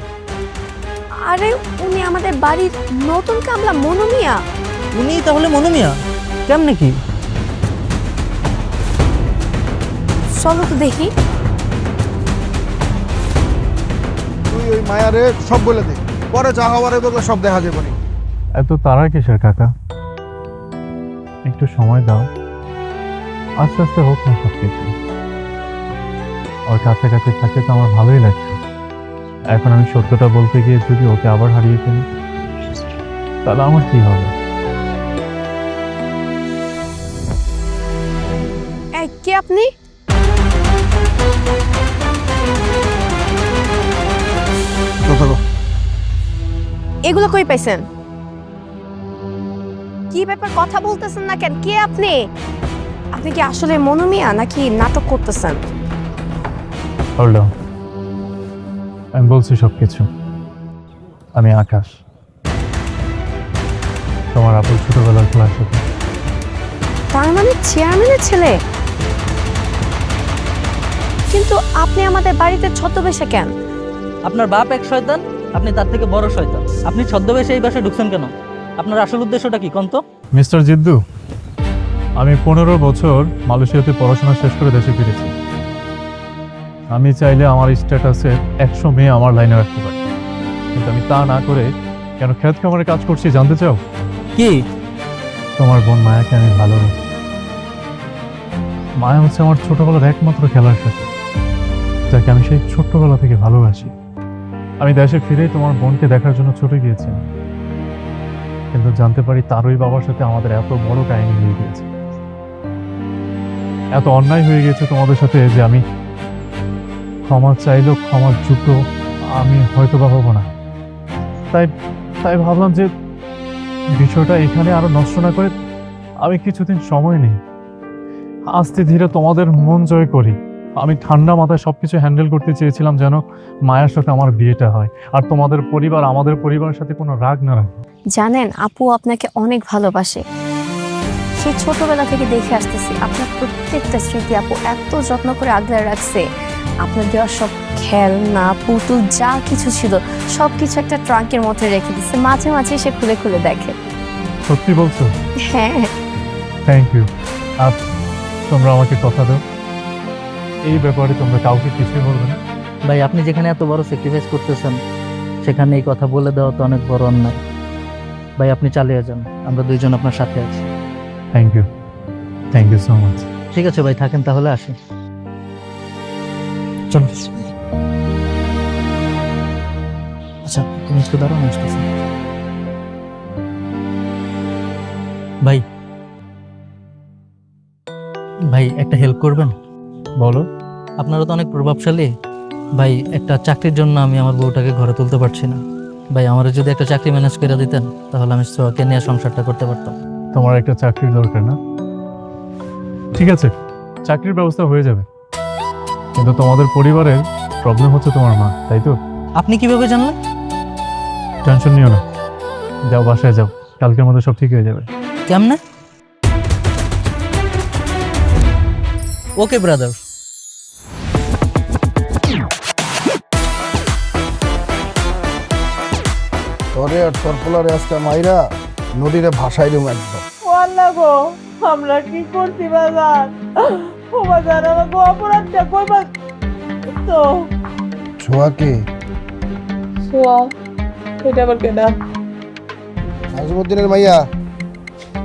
আরে উনি আমাদের বাড়ির নতুন কামলা মনু মিয়া। উনি তাহলে মনু মিয়া? কেমনে কি? চলো তো দেখি। তুই ওই মায়ারে সব বলে দে, পরে যা হওয়ার তোকে সব দেখা যাবে না। এত তারা কিসের কাকা? একটু সময় দাও, আস্তে আস্তে হোক না সবকিছু। ওর কাছাকাছি থাকতে তো আমার ভালোই লাগছে। এখন আমি সত্যটা বলতে গিয়ে যদি ওকে আবার হারিয়ে ফেলি, তাহলে আমার কি হবে? এই, কে আপনি? এগুলো কই পাইছেন? কি ব্যাপার, কথা বলতেছেন না কেন? কে আপনি? আপনি কি আসলে মনু মিয়া নাকি নাটক করতেছেন? হোল্ড অন, আমি বলছি সবকিছু। আমি আকাশ, তোমার আপুর ছোটবেলার ক্লাসে। তার মানে চেয়ারম্যানের ছেলে? কিন্তু আপনি আমাদের বাড়িতে ছদ্মবেশে কেন? আপনার বাপ এক শয়তান, আপনি তার থেকে বড় শয়তান। আপনি ছদ্মবেশে এই বাসায় ঢুকছেন কেন? আপনার আসল উদ্দেশ্যটা কি কন্ত? মিস্টার জিদ্দু, আমি 15 বছর মালয়েশিয়াতে পড়াশোনা শেষ করে দেশে ফিরেছি। আমি চাইলে আমার স্ট্যাটাসে 100 মেয়ে আমার লাইনে রাখতে পারি, কিন্তু আমি তা না করে কেন ক্ষেত খামারে কাজ করছি জানতে চাও? কি? তোমার বোন মায়াকে আমি ভালোবাসি। মায়া হচ্ছে আমার ছোটবেলার একমাত্র খেলার সাথে, যাকে আমি সেই ছোট্টবেলা থেকে ভালোবাসি। আমি দেশে ফিরেই তোমার বোনকে দেখার জন্য ছুটে গিয়েছিলাম, কিন্তু জানতে পারি তারই বাবার সাথে আমাদের এত বড় কাহিনী হয়ে গিয়েছে, এত অন্যায় হয়ে গেছে তোমাদের সাথে যে আমি ক্ষমা চাইলেও ক্ষমার যোগ্য আমি হয়তো বা হবো না। তাই ভাবলাম যে বিষয়টা এখানে আরো নষ্ট না করে আমি কিছুদিন সময় নেই, আস্তে ধীরে তোমাদের মন জয় করি। আমি ঠান্ডা মাথায় সবকিছু হ্যান্ডেল করতে চেয়েছিলাম যেন মায়ের সাথে আমার বিয়েটা হয়, আর তোমাদের পরিবার আমাদের পরিবারের সাথে কোনো রাগ না রাখে। জানেন, আপু আপনাকে অনেক ভালোবাসে। সেই ছোটবেলা থেকে দেখে আসতেছি আপনার প্রত্যেকটা স্মৃতি আপু এত যত্ন করে আগলে রাখছে। আপনার দেওয়া সব খেলনা পুতুল যা কিছু ছিল সবকিছু একটা ট্রাঙ্কের মধ্যে রেখে দিচ্ছে, মাঝে মাঝে সে খুলে খুলে দেখে। সত্যি বলছো? হ্যাঁ। Thank you. আর তোমরা আমাকে কথা দাও, এই ব্যাপারে তোমরা কাউকে কিছুই বলবে না। ভাই আপনি যেখানে এত বড় স্যাক্রিফাইস করতেছেন সেখানে এই কথা বলে দেওয়া তো অনেক বড় অন্যায়। ভাই আপনি চালিয়ে যান, আমরা দুইজন আপনার সাথে আছি। Thank you so much. ঠিক আছে ভাই, থাকেন তাহলে, আসি। চলো। আচ্ছা তুমি একটু দাঁড়াও, আসতেছি। ভাই ভাই একটা হেল্প করবেন? বলো। আপনারা তো অনেক প্রভাবশালী ভাই, একটা চাকরির জন্য আমি আমার বউটাকে ঘরে তুলতে পারছি না ভাই। আমার যদি একটা চাকরি ম্যানেজ করে দিতেন তাহলে আমি সোহাকে নিয়ে সংসারটা করতে পারতাম। তোমার একটা চাকরির দরকার না? ঠিক আছে, চাকরির ব্যবস্থা হয়ে যাবে, কিন্তু তোমাদের পরিবারের প্রবলেম হচ্ছে তোমার মা, তাই তো? আপনি কিভাবে জানলেন? টেনশন নিও না, যাও বাসায় যাও, কালকের মধ্যে সব ঠিক হয়ে যাবে। কেমনে? ওকে ব্রাদার। তোরে আর তোর পোলারে আজকে মাইরা নদীরে ভাসাই দেবো একদম। আল্লাহ গো, আমরা কি করছি বাজার? ও বাজার আমাকে অপরাধটা কইবা তো। ছোয়াকে সোয়া, এটা আবার কেডা? নাজিমুদ্দিনের মাইয়া।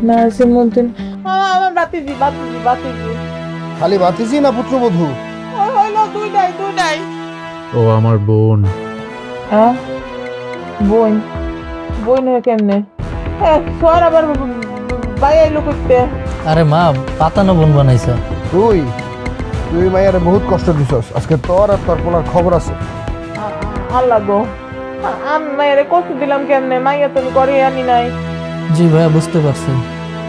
নাজিমুদ্দিন আমার বাতিজি। খালি বাতিজি না পুত্রবধূ? ওই হইলো দুইটাই। ও আমার বোন। হ্যাঁ, বোন হয়ে কেমনে? সোয়ার আবার ভাই আইলো করতে। আরে মা, পাতানো বোন বানাইছে। তুই মাইয়ারে বহুত কষ্ট দিছস, আজকে তোর আর তোর পোলার খবর আছে। আল্লাহ গো, আমি মায়েরে কষ্ট দিলাম কেমনে? মাইয়া তুমি করে আনি নাই। জি ভাইয়া, বুঝতে পারছি।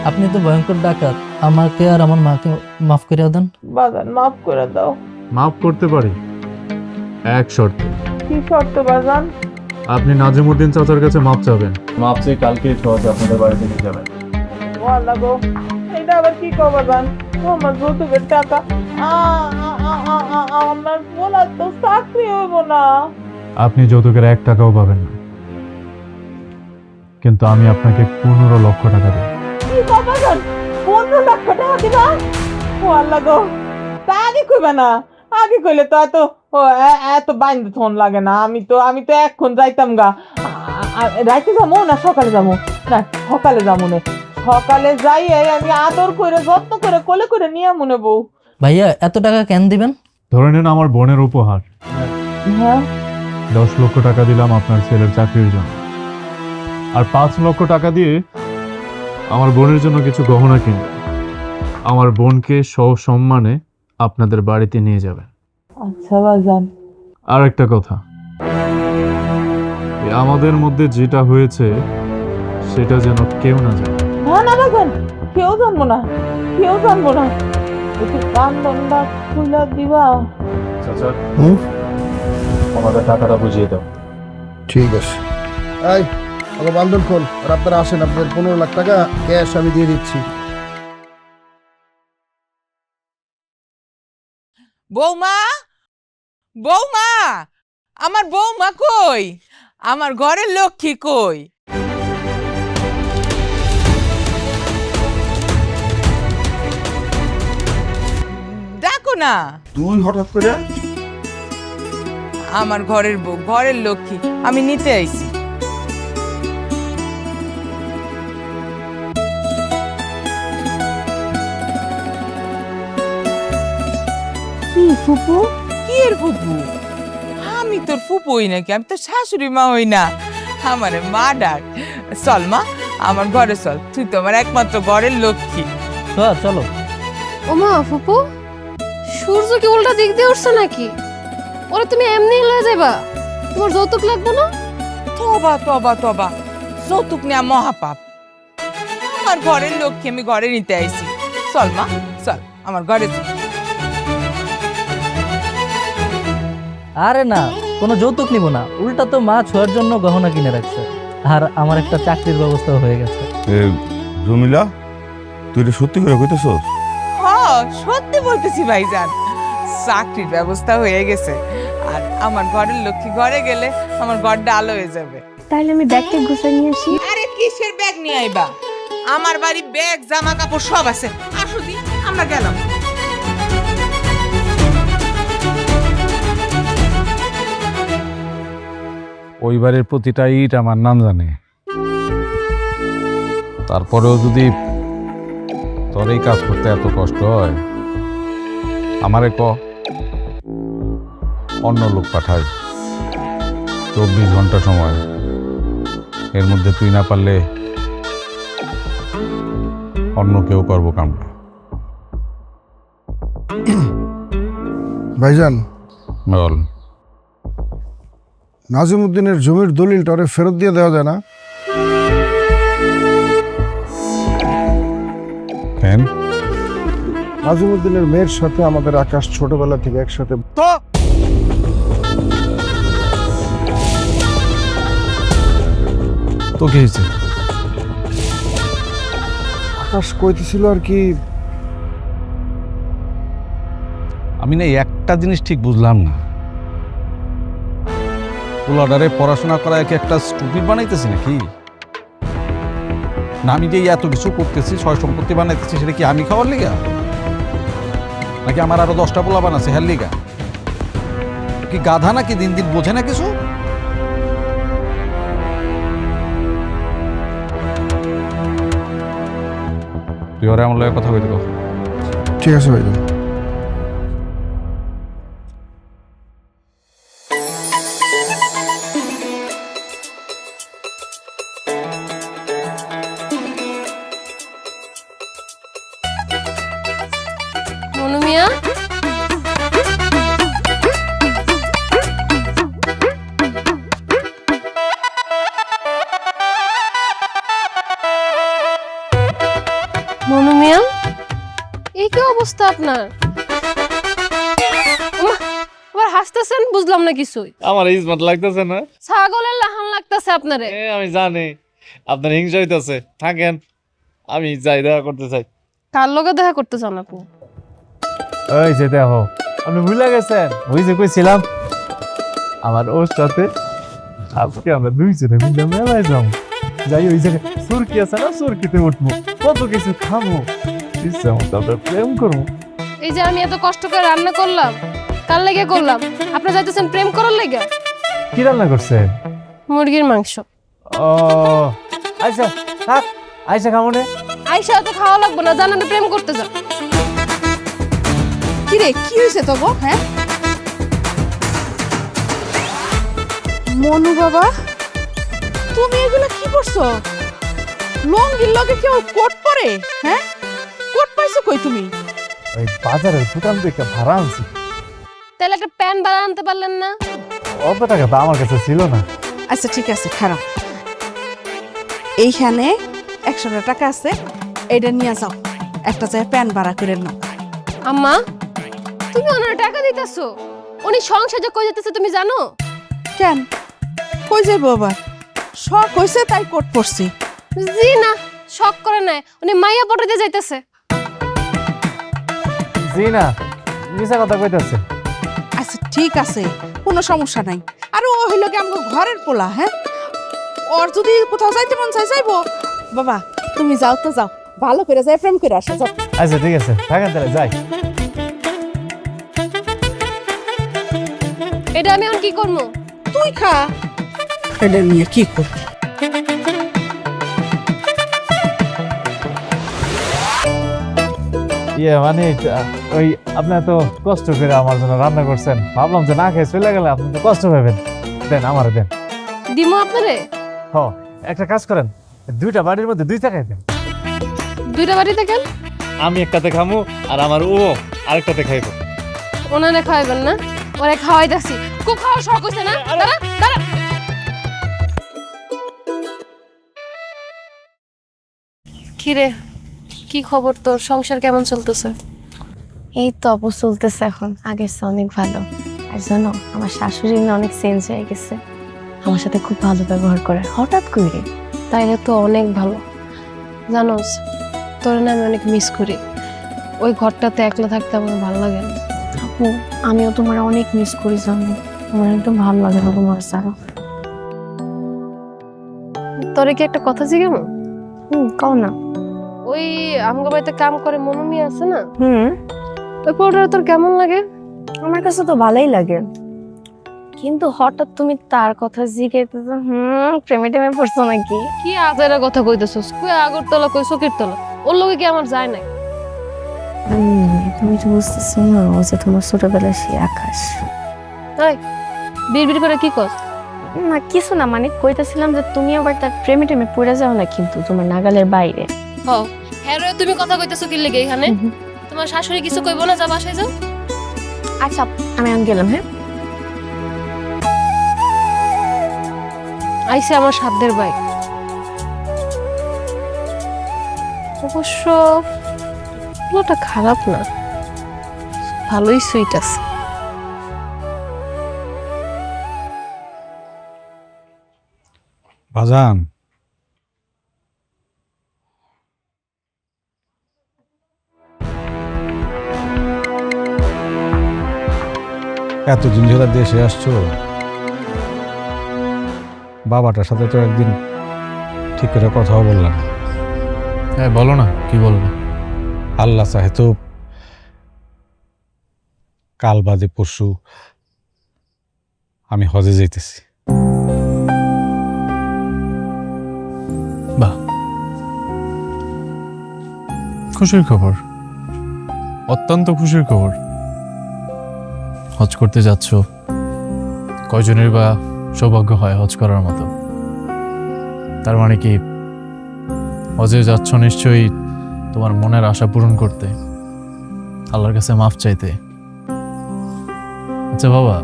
আপনি তো ভয়ঙ্কর ডাকাত, আমাকে আর আমার মাকে মাফ করে দেন। বাজান মাফ করে দাও। মাফ করতে পারি এক শর্তে। কি শর্ত বাজান? আপনি নাজিমুদ্দিন চাচার কাছে মাপ চাবেন। মাপ চেয়ে কালকে ছোঁয়াকে আপনাদের বাড়িতে নিয়ে যাবেন। ও আল্লাহ গো, এটা আবার কি কও বাজান? আমার যৌতুকের টাকা আমার বলার তো চাকরি হইব না। আপনি যৌতুকের 1 টাকাও পাবেন না, কিন্তু আমি আপনাকে 15 লক্ষ টাকা দেব। কি কও বাজান? 15 লক্ষ টাকা দিবা? ও আল্লাহ গো, তা আগে কইবা না। আগে কইলে তো এত বাইন্দে ফোন লাগে না। আমি তো এখন যাইতাম গা। রাইতে যাবো না সকালে যাবো? না, সকালে যাবো না। সকালে যাই আমি আদর করে যত্ন করে কোলে করে নিয়ে মনে বউ। ভাইয়া এত টাকা কেন দিবেন? ধরে নেন আমার বোনের উপহার। হ্যাঁ, 10 লক্ষ টাকা দিলাম আপনার ছেলের চাকরির জন্য, আর 5 লক্ষ টাকা দিয়ে আমার বোনের জন্য কিছু গহনা কিনবেন। আমার বোনকে সসম্মানে আপনাদের বাড়িতে নিয়ে যাবেন। আচ্ছা বাজান। আর একটা কথা, আমাদের মধ্যে যেটা হয়েছে সেটা যেন কেউ না জানে। না বাজান, কেউ জানবো না। একটু কান্দনটা খুলে দিবা। চাচা, আমাদের টাকাটা বুঝিয়ে দাও। ঠিক আছে, এই আমাকে বান্ধন খোল, আর আপনারা আসেন, আপনাদের 15 লাখ টাকা ক্যাশ আমি দিয়ে দিচ্ছি। বৌমা, আমার বৌমা কই? আমার ঘরের লক্ষ্মী কই? ডাকো না। তুই হঠাৎ করে? আমার ঘরের বউ, ঘরের লক্ষ্মী, আমি নিতে আইছি। কি ফুপু? কি এর ফুপু? আমি তোর ফুপু হই নাকি? আমি তোর শাশুড়ি মা হই না। আমারে মা ডাক। চল মা, আমার ঘরে চল। তুই তো আমার একমাত্র ঘরের লক্ষ্মী। চলো। ওমা ফুপু, সূর্য কি উল্টা দিক দিয়ে উঠছে নাকি? ওরা তুমি এমনি লয়ে যাবা? তোমার যৌতুক লাগবে না? তবা, যৌতুক নেওয়া মহাপাপ। আমার ঘরের লক্ষ্মী, আমি ঘরে নিতে আইছি। চল মা, চল আমার ঘরে চল। আরে না, কোনো যৌতুক নিব না, উল্টা তো মা ছোঁয়ার জন্য গহনা কিনে রাখছে, আর আমার একটা চাকরির ব্যবস্থাও হয়ে গেছে। জমিলা, তুই এটা সত্যি করে কইতেছস? সত্যি বলতেছি ভাইজান, চাকরির ব্যবস্থা হয়ে গেছে। আর আমার ঘরের লক্ষ্মী ঘরে গেলে আমার ঘরটা আলো হয়ে যাবে। তাইলে আমি ব্যাগটা গুছিয়ে নিয়ে আসি। আরে কিসের ব্যাগ নিয়ে আইবা? আমার বাড়ি ব্যাগ জামা কাপড় সব আছে। আসো দি, আমরা গেলাম। ওই বাড়ির প্রতিটা ইট আমার নাম জানে। তারপরেও যদি তোর এই কাজ করতে এত কষ্ট হয়, আমারে ক, অন্য লোক পাঠাই। 24 ঘন্টা সময়, এর মধ্যে তুই না পারলে অন্য কেউ করবো কামটা। ভাইজান, বল। নাজিমউদ্দিনের জমির দলিলটা ওরে ফেরত দিয়ে দেওয়া যায় না? কেন? নাজিমউদ্দিনের মেয়ের সাথে আমাদের আকাশ ছোটবেলা থেকে একসাথে। তো তো কি হয়েছে? আকাশ কইতেছিল আর কি, আমি না একটা জিনিস ঠিক বুঝলাম না, পোলাডারে পড়াশোনা করা কি একটা স্টুপিড বানাইতেছি নাকি? না আমি যে এত কিছু করতেছি, সয় সম্পত্তি বানাইতেছি, সেটা কি আমি খাওয়ার লিগা, নাকি আমার আরো 10টা পোলা বানাচ্ছে হ্যার লিগা? কি গাধা নাকি দিন দিন বোঝে না কিছু? তুই ওরে আমার লগে কথা কইতে কর। ঠিক আছে ভাইজান। মনু মিয়া, মনু মিয়া, এই কি অবস্থা আপনার? ওমা, আবার হাসতেছেন, বুঝলাম না কিছুই। আমার ইজমত লাগতেছে না? ছাগলের লাহান লাগতেছে আপনারে। আমি জানি আপনার হিংসা হইতাছে, থাকেন, আমি যাই দেখা করতে চাই। কার লগে দেখা করতে চান আপনি? ওই যে দেখো, আপনি ভুলে গেছেন ওই যে কইছিলাম আমার ওর সাথে আজকে আমরা দুইজনে মিলে মেলায় যাবো। যাই ওই জায়গায় সুরকি আছে না, সুরকিতে উঠবো, কত কিছু খাবো, ইচ্ছা মতো আমরা প্রেম করবো। এই যে আমি এত কষ্ট করে রান্না করলাম, কার লেগে করলাম? আপনি যাইতেছেন প্রেম করার লেগে? কি রান্না করছেন? মুরগির মাংস। ও আচ্ছা থাক, আইসা খাবো না। আইসা তো খাওয়া লাগবে না, জানেন প্রেম করতে যান। কিরে কি হয়েছে তো গো? হ্যাঁ মনু বাবা, তুমি এগুলা কি করছো? লঙ্গির লগে কেউ কোট পরে? হ্যাঁ কোট পাইছো কই তুমি? ওই বাজারের দোকান থেকে ভাড়া আনছি। তাহলে একটা প্যান বাড়া আনতে পারলেন না? অত টাকা তো আমার কাছে ছিল না। আচ্ছা ঠিক আছে, খারাপ। এইখানে 100 টাকা আছে, এটা নিয়ে যাও, একটা জায়গায় প্যান ভাড়া করে নাও। আম্মা, তুমি ওনার টাকা দিতেছো? উনি সংসার যে কই যেতেছে তুমি জানো? কেন কই যাইবো আবার? শখ হইছে তাই কোট পরছি। জি না, শখ করে নাই, উনি মাইয়া পটাতে যাইতেছে। জি না, মিছা কথা কইতাছে। আচ্ছা ঠিক আছে, কোনো সমস্যা নাই। আর ও হইল কি আমাকে ঘরের পোলা? হ্যাঁ, ওর যদি কোথাও যাইতে মন চাই যাইবো। বাবা তুমি যাও তো, যাও, ভালো করে যাই প্রেম করে আসো, যাও। আচ্ছা ঠিক আছে, থাকেন তাহলে যাই। এটা আমি এখন কি করবো? তুই খা, এটা নিয়ে কি করবি? ইয়ে মানে ওই আপনি তো কষ্ট করে আমার জন্য রান্না করছেন, ভাবলাম যে না খেয়ে চলে গেলে আপনি তো কষ্ট পাবেন, দেন আমারে দেন। দিমো আপনারে? হ, একটা কাজ করেন, 2টা বাড়ির মধ্যে 2 টাকায় দেন। 2টা বাড়িতে কেন? আমি একটাতে খামু আর আমার ও আরেকটাতে খাইবো। ওনারে খাওয়াইবেন না? ওরে খাওয়াইতাছি। খুব খাওয়া শখ হইছে না? দাঁড়া দাঁড়া। কিরে, কি খবর তোর? সংসার কেমন চলতেছে? এই তো অপ চলতেছে এখন, আগের চেয়ে অনেক ভালো। আর জানো, আমার শাশুড়ি না অনেক চেঞ্জ হয়ে গেছে, আমার সাথে খুব ভালো ব্যবহার করে হঠাৎ করে। তাইলে তো অনেক ভালো। জানোস, তোর না আমি অনেক মিস করি। ওই ঘরটাতে একলা থাকতে আমার ভালো লাগে না। আপু আমিও তোমার অনেক মিস করি, জানো, আমার একদম ভালো লাগে না তোমার ছাড়া। তোরে কি একটা কথা জিজ্ঞামো? কও না। ওই আমগো বাড়িতে কাম করে মনু মিয়া আছে না, হুম, ওই পোলাটা তোর কেমন লাগে? আমার কাছে তো ভালোই লাগে, কিন্তু হঠাৎ তুমি তার কথা জিজ্ঞেস, প্রেমে টেমে পড়ছো নাকি? কি আজাইরা কথা কইতেছস? কই আগরতলা, কই সকিরতলা, ওর লগে কি আমার যায় নাই? তুমি তো বুঝতেছো না, ও যে তোমার ছোটবেলার সেই আকাশ। তাই বিড়বিড় করে কি কস? না কিছু না, মানে কইতেছিলাম যে তুমি আবার তার প্রেমে টেমে পড়ে যাও না, কিন্তু তোমার নাগালের বাইরে। হ, হ্যাঁ রে, তুমি কথা কইতেছো কি লেগে এখানে? তোমার শাশুড়ি কিছু কইবো না, যা বাসায় যাও। আচ্ছা আমি এখন গেলাম। হ্যাঁ আইসে আমার সাধ্যের বাইক। অবশ্য পুরোটা খারাপ না, ভালোই সুইট আছে। বাজান, এতদিন ধরে দেশে আসছো, বাবাটার সাথে তো একদিন ঠিক করে কথাও বললাম। হ্যাঁ বলো না, কি বলবো? আল্লাহ চাহে তো কাল বাদে পরশু আমি হজে যাইতেছি। বাহ, খুশির খবর, অত্যন্ত খুশির খবর। হজ করতে যাচ্ছ, কয়জনের বা সৌভাগ্য হয় হজ করার মতো? তার মানে কি হজে যাচ্ছ নিশ্চয়ই তোমার মনের আশা পূরণ করতে, আল্লাহর কাছে মাফ চাইতে। আচ্ছা বাবা,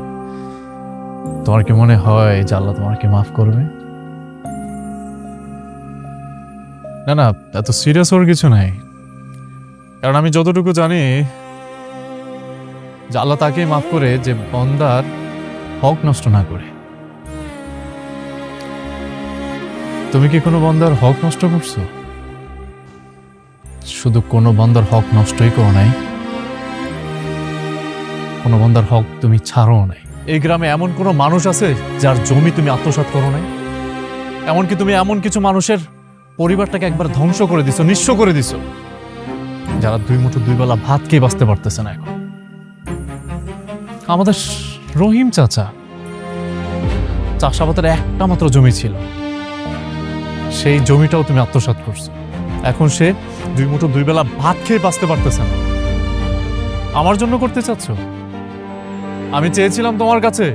তোমার কি মনে হয় যে আল্লাহ তোমাকে মাফ করবে? না না, এত সিরিয়াস হওয়ার কিছু নাই। কারণ আমি যতটুকু জানি যে আল্লাহ তাকেই মাফ করে যে বান্দার হক নষ্ট না করে। তুমি কি কোনো বান্দার হক নষ্ট করছো? শুধু কোনো বান্দার হক নষ্টই করো নাই, কোনো বান্দার হক তুমি ছাড়ো নাই। এই গ্রামে এমন কোনো মানুষ আছে যার জমি তুমি আত্মসাৎ করো নাই? এমনকি তুমি এমন কিছু মানুষের পরিবারটাকে একবার ধ্বংস করে দিছো, নিঃস্ব করে দিছো, যারা দুই মুঠো দুই বেলা ভাত খেয়ে বাঁচতে পারতেছে না। এখন আমাদের রহিম চাচা চাষাবাদের একটা মাত্র জমি ছিল, সেই জমিটাও তুমি আত্মসাৎ করছো। এখন সে দুই মুঠো দুই বেলা ভাত খেয়ে বাঁচতে পারতেছে না। আমার জন্য করতে চাচ্ছ? আমি চেয়েছিলাম তোমার কাছে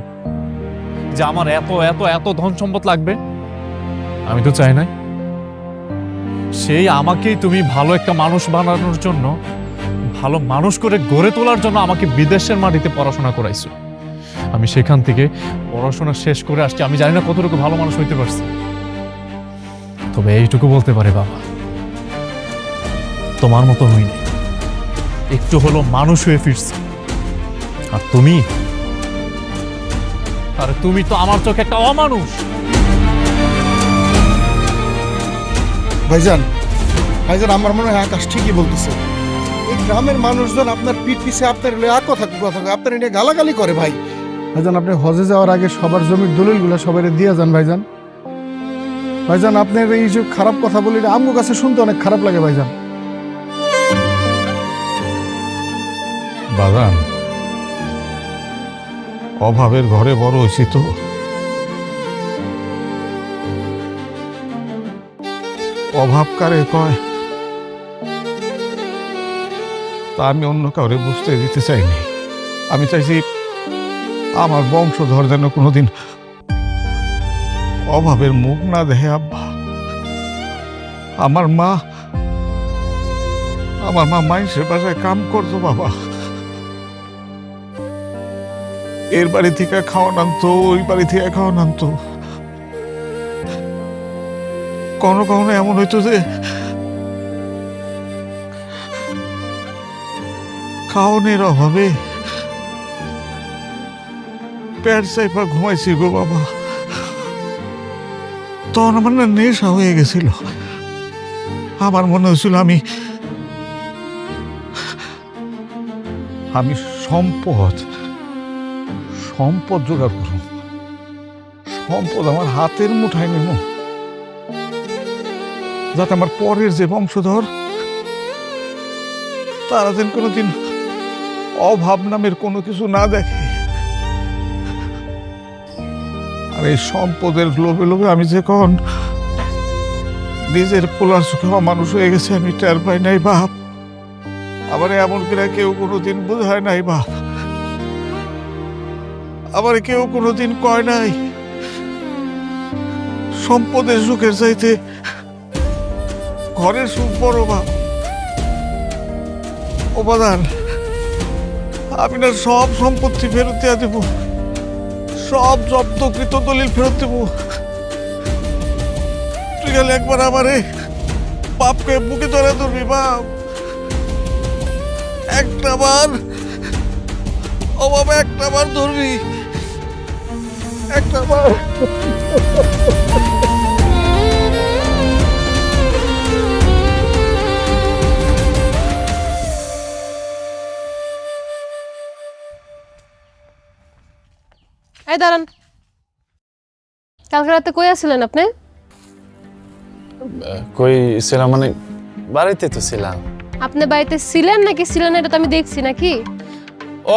যে আমার এত এত এত ধন সম্পদ লাগবে, আমি তো চাই নাই। সেই আমাকেই তুমি ভালো একটা মানুষ বানানোর জন্য, ভালো মানুষ করে গড়ে তোলার জন্য আমাকে বিদেশের মাটিতে পড়াশোনা করাইছো। আমি সেখান থেকে পড়াশোনা শেষ করে আসছি। আমি জানি না কতটুকু ভালো মানুষ হইতে পারছি, তবে এইটুকু বলতে পারে বাবা, তোমার মতো হইনি, একটু হলো মানুষ হয়ে ফিরছি। আর তুমি, আরে তুমি তো আমার চোখে একটা অমানুষ। ভাইজান, ভাইজান আমার মনে হয় আকাশ ঠিকই বলতেছে। এই গ্রামের মানুষজন আপনার পিঠ পিছে আপনার কথা আপনার নিয়ে গালাগালি করে। ভাই ভাইজান, আপনি হজে যাওয়ার আগে সবার জমির দলিলগুলো সবাই দিয়ে যান ভাইজান। ভাইজান, আপনার এই যে খারাপ কথা বলি, আমার কাছে শুনতে অনেক খারাপ লাগে ভাইজান। বাজান, অভাবের ঘরে বড় হয়েছি তো, অভাব কারে কয় তা আমি অন্য কাউরে বুঝতে দিতে চাইনি। আমি চাইছি আমার বংশধর যেন কোনোদিন অভাবের মুখ না দেখে। আব্বা, আমার মা মাইনসের বাসায় কাম করতো বাবা। এর বাড়ি থেকে খাওয়া নামতো, ওই বাড়ি থেকে খাওয়া নামতো। কখনো কখনো এমন হইতো যে খাওয়ানোর অভাবে পেট চাইপা ঘুমাইছি গো বাবা। তখন আমার না নেশা হয়ে গেছিল। আমার মনে হয়েছিল আমি সম্পদ জোগাড় করব, সম্পদ আমার হাতের মুঠায় নেব, যাতে আমার পরের যে বংশধর তারা যেন কোনোদিন অভাব নামের কোনো কিছু না দেখে। আর এই সম্পদের লোভে লোভে আমি যে কখন নিজের পোলার চোখে মানুষ হয়ে গেছে আমি টের পাই নাই বাপ। আবার এমন করে কেউ কোনোদিন বোঝায় নাই বাপ। আবার কেউ কোনোদিন কয় নাই সম্পদের সুখের চাইতে ঘরের সুখ বড় বাপ। ও বাজার, আমি না সব সম্পত্তি ফেরত দিয়ে দেব, সব জব্দকৃত দলিল ফেরত দেব। তুই গেলে একবার আমারে বাপকে বুকে ধরে ধরবি বাপ, একটা বার, ও বাবা একটা বার ধরবি, একটা বার। এই দাঁড়ান, কালকে রাতে কই আছিলেন আপনি? কই ছিলাম মানে বাড়িতে তো ছিলাম। আপনি বাড়িতে ছিলেন নাকি ছিলেন না এটা তো আমি দেখছি নাকি? ও